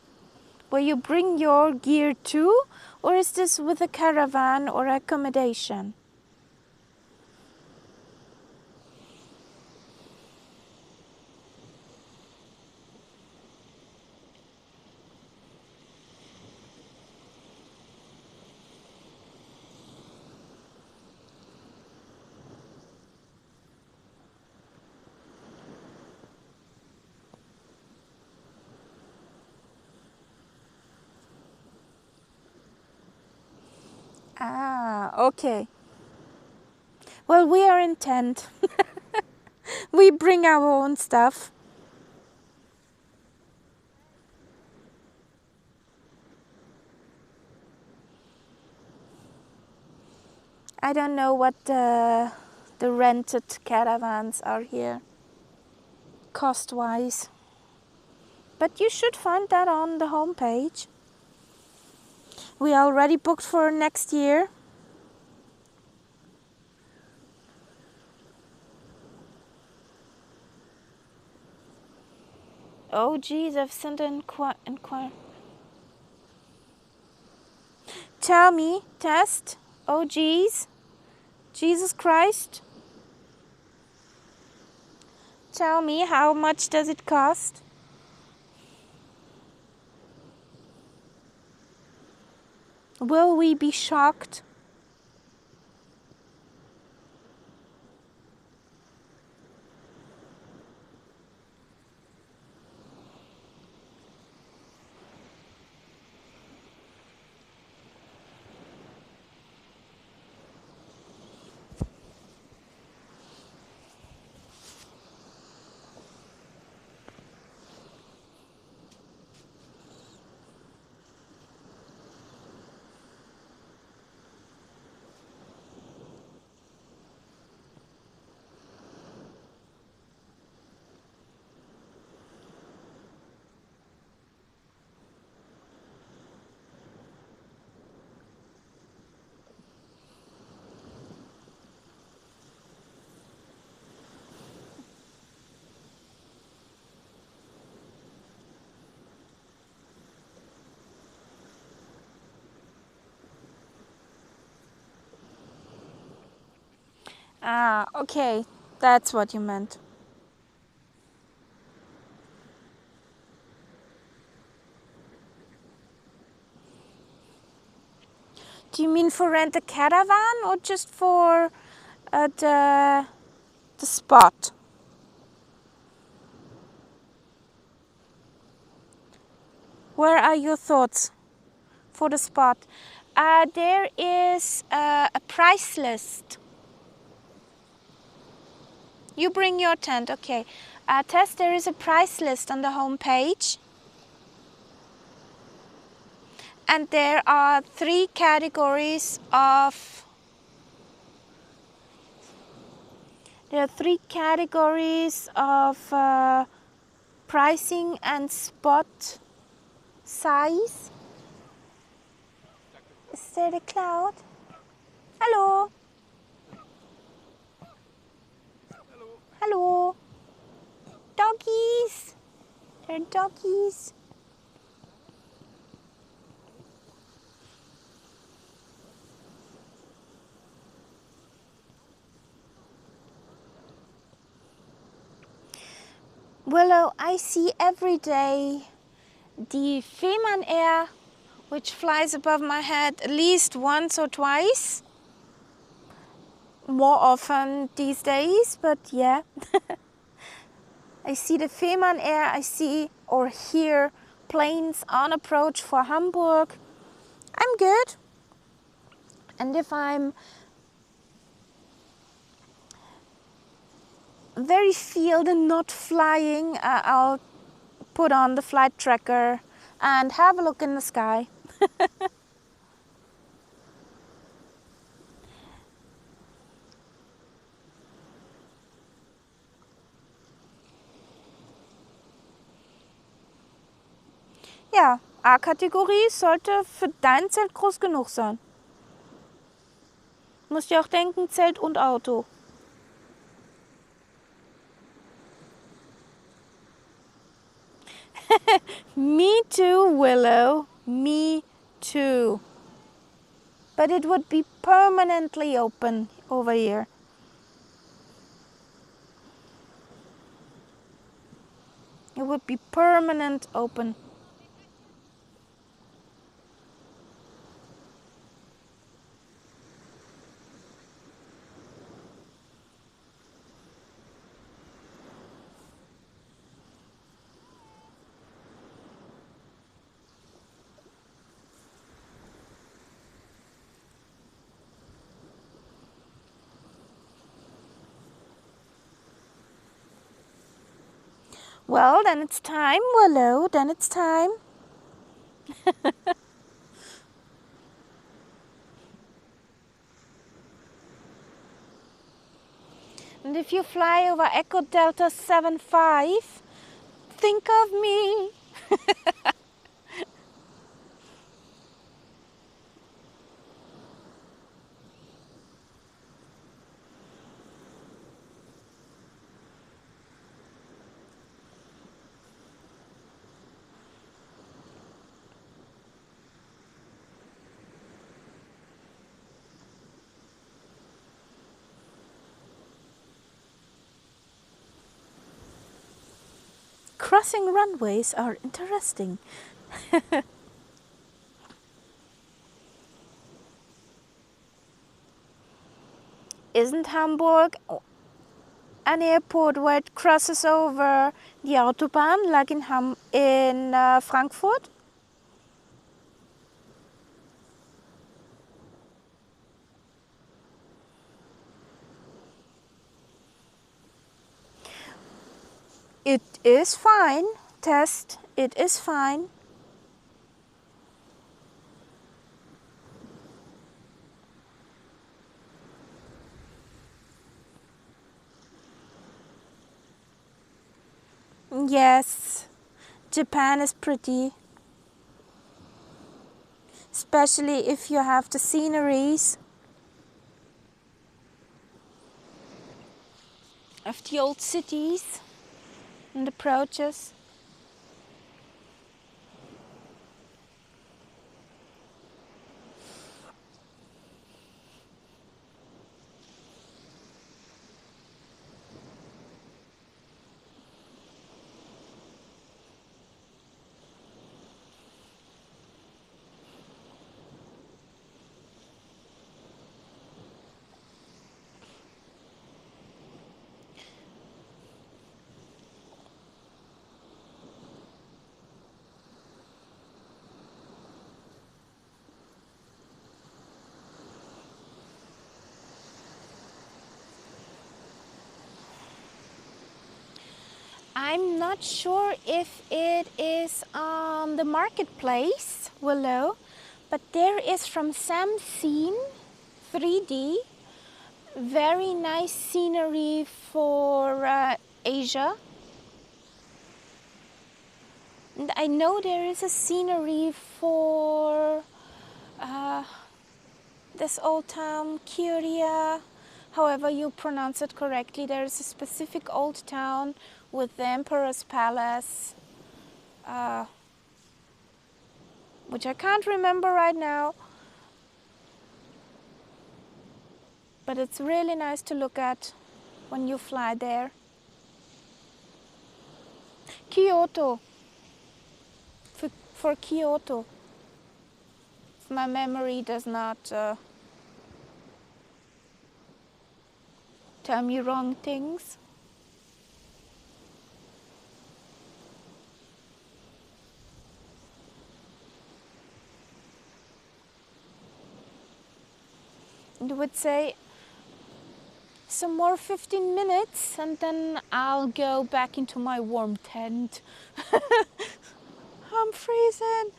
Where you bring your gear to? Or is this with a caravan or accommodation? Ah, okay. Well, we are in tent. We bring our own stuff. I don't know what the rented caravans are here, cost-wise. But you should find that on the homepage. We already booked for next year. Oh geez, I've sent an inquiry. Tell me, test. Oh geez. Jesus Christ. Tell me, how much does it cost? Will we be shocked? Ah, okay, that's what you meant. Do you mean for rent a caravan or just for the spot? Where are your thoughts for the spot? There is a price list. You bring your tent, okay. Tess, there is a price list on the home page. And there are three categories of pricing and spot size. Is there a cloud? Hello. Hello. Doggies. There are doggies. Willow, I see every day the Fehmarn Air, which flies above my head at least once or twice. More often these days, but yeah. I see the Fehmarn Air, I see or hear planes on approach for Hamburg. I'm good. And if I'm very field and not flying, I'll put on the flight tracker and have a look in the sky. Ja, A-Kategorie sollte für dein Zelt groß genug sein. Musst ja auch denken, Zelt und Auto. Me too, Willow. Me too. But it would be permanently open over here. It would be permanent open. Well, then it's time, Willow. Then it's time. And if you fly over Echo Delta 75, think of me. crossing runways are interesting. Isn't Hamburg an airport where it crosses over the Autobahn like in Frankfurt? It is fine. Test. It is fine. Yes, Japan is pretty. Especially if you have the sceneries of the old cities and approaches. I'm not sure if it is on the marketplace, Willow, but there is from Samsung 3D, very nice scenery for Asia. And I know there is a scenery for this old town, Curia, however you pronounce it correctly. There is a specific old town with the Emperor's Palace, which I can't remember right now, but it's really nice to look at when you fly there. Kyoto, for Kyoto, if my memory does not tell me wrong things. You would say some more 15 minutes and then I'll go back into my warm tent. I'm freezing.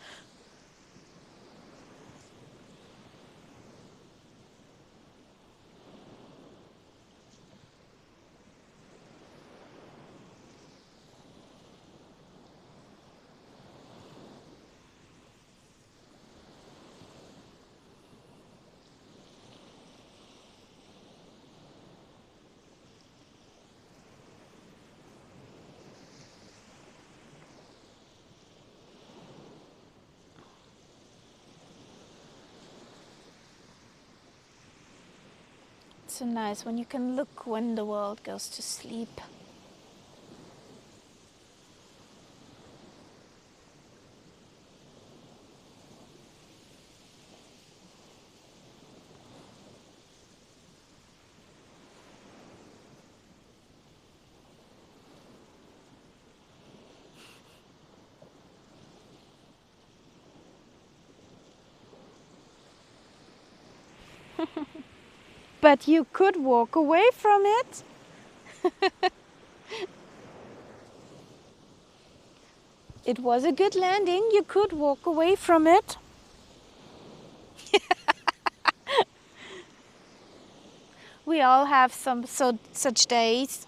It's so nice when you can look when the world goes to sleep. But you could walk away from it. It was a good landing. You could walk away from it. We all have some such days.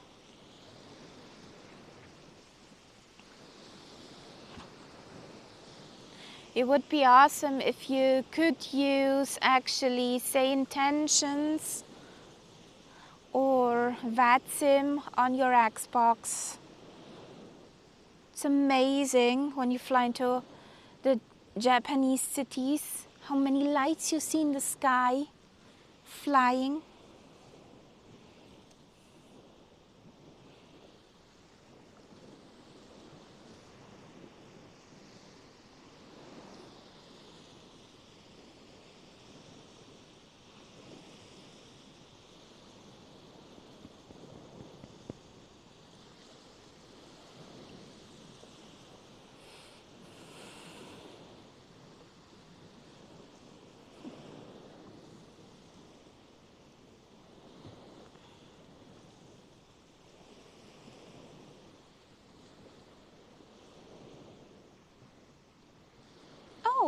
It would be awesome if you could use actually say intentions or VATSIM on your Xbox. It's amazing when you fly into the Japanese cities, how many lights you see in the sky flying.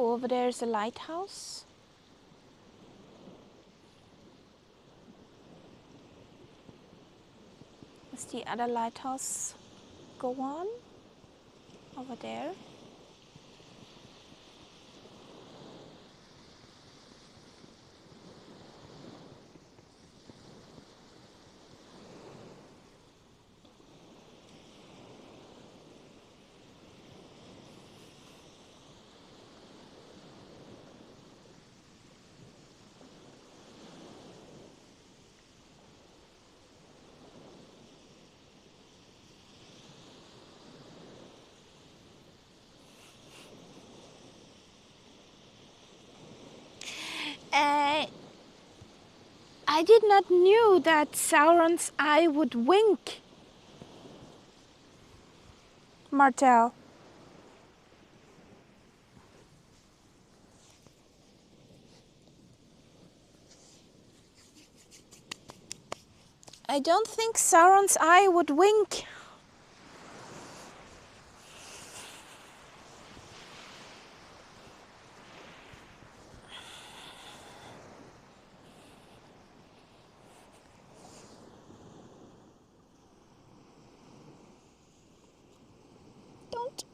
Oh, over there is a lighthouse. Does the other lighthouse go on? Over there. I did not knew that Sauron's eye would wink. Martel. I don't think Sauron's eye would wink. Don't.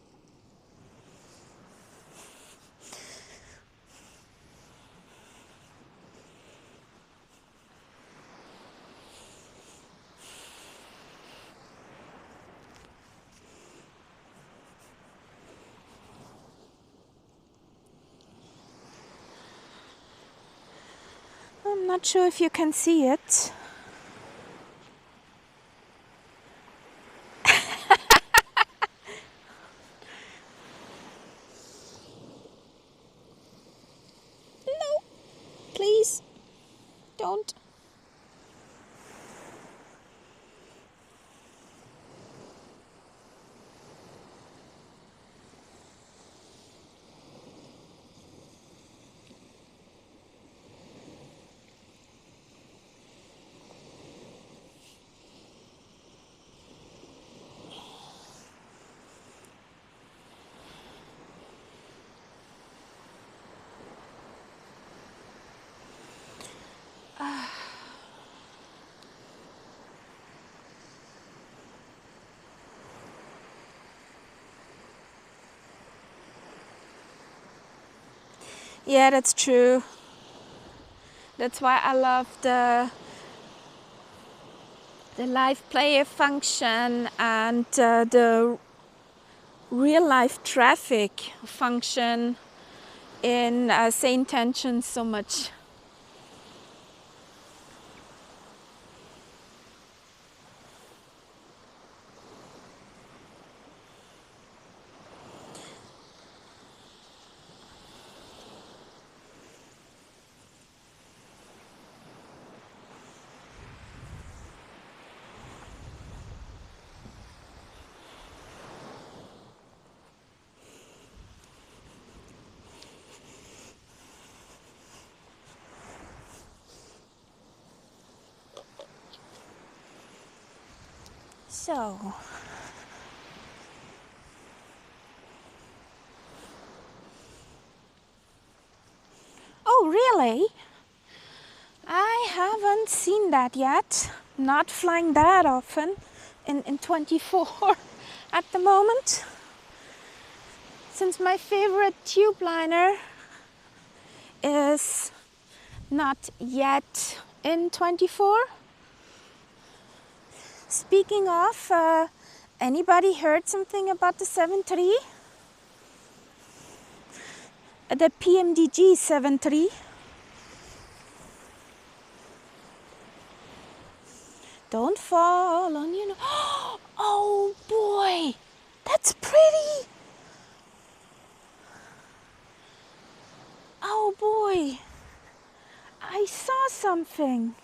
I'm not sure if you can see it. No, please, don't. Yeah, that's true. That's why I love the live player function and the real life traffic function in Saint Tension so much. So, oh really? I haven't seen that yet. Not flying that often in 24 at the moment. Since my favorite tube liner is not yet in 24. Speaking of, anybody heard something about the 7.3? The PMDG 7.3? Don't fall on your nose. Oh boy, that's pretty. Oh boy, I saw something.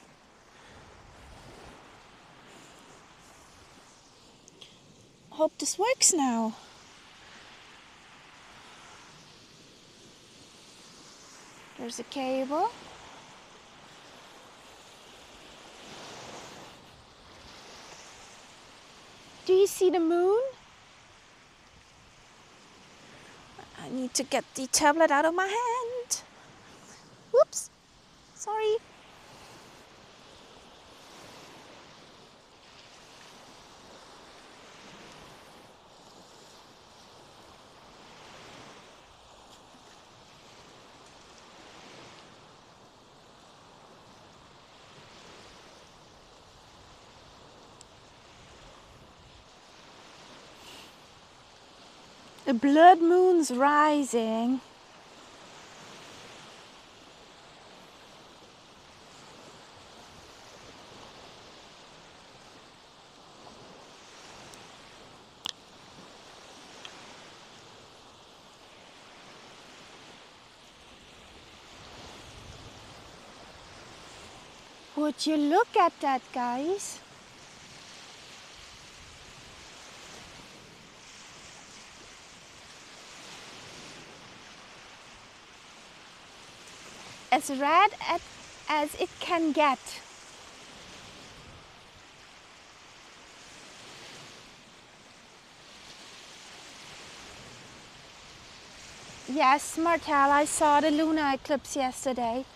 Hope this works now. There's a cable. Do you see the moon? need to get the tablet out of my hand. Whoops, sorry. The blood moon's rising. Would you look at that, guys? As red as it can get. Yes, Martel, I saw the lunar eclipse yesterday.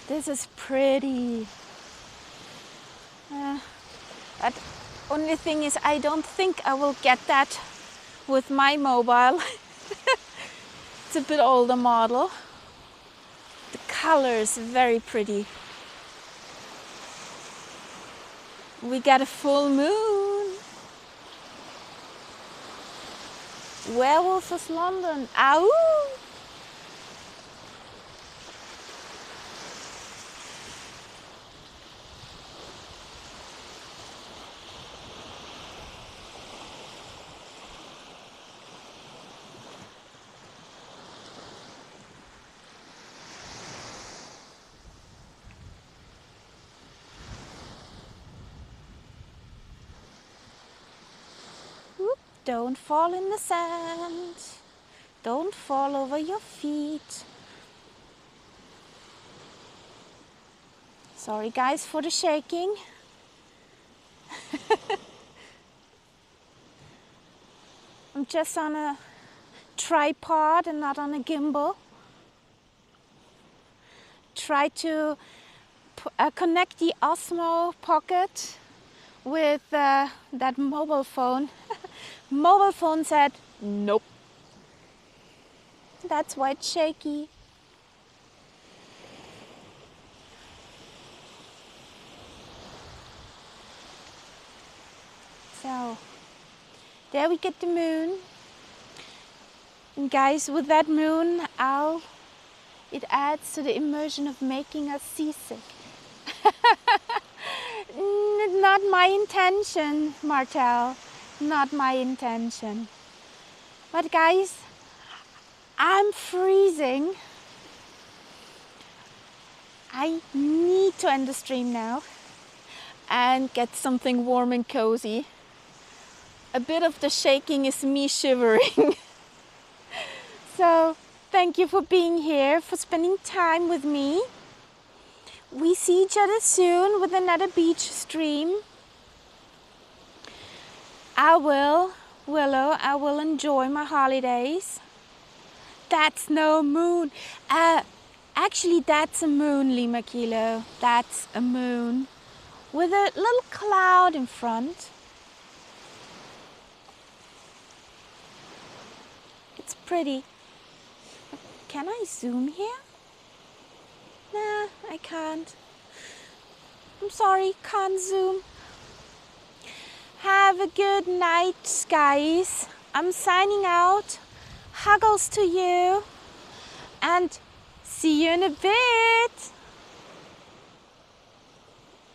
This is pretty. But only thing is, I don't think I will get that with my mobile. It's a bit older model. The color is very pretty. We got a full moon. Werewolf of London. Ow! Don't fall in the sand. Don't fall over your feet. Sorry guys for the shaking. I'm just on a tripod and not on a gimbal. Try to connect the Osmo Pocket with that mobile phone. Mobile phone said nope. That's why it's shaky. So there we get the moon. And guys, with that moon, it adds to the immersion of making us seasick. Not my intention, Martel. Not my intention. But guys, I'm freezing. I need to end the stream now and get something warm and cozy. A bit of the shaking is me shivering. So thank you for being here, for spending time with me. We see each other soon with another beach stream. I will enjoy my holidays. That's no moon. Actually, that's a moon, Lima Kilo. That's a moon with a little cloud in front. It's pretty. Can I zoom here? Nah, I can't. I'm sorry, can't zoom. Have a good night, guys. I'm signing out. Huggles to you. And see you in a bit.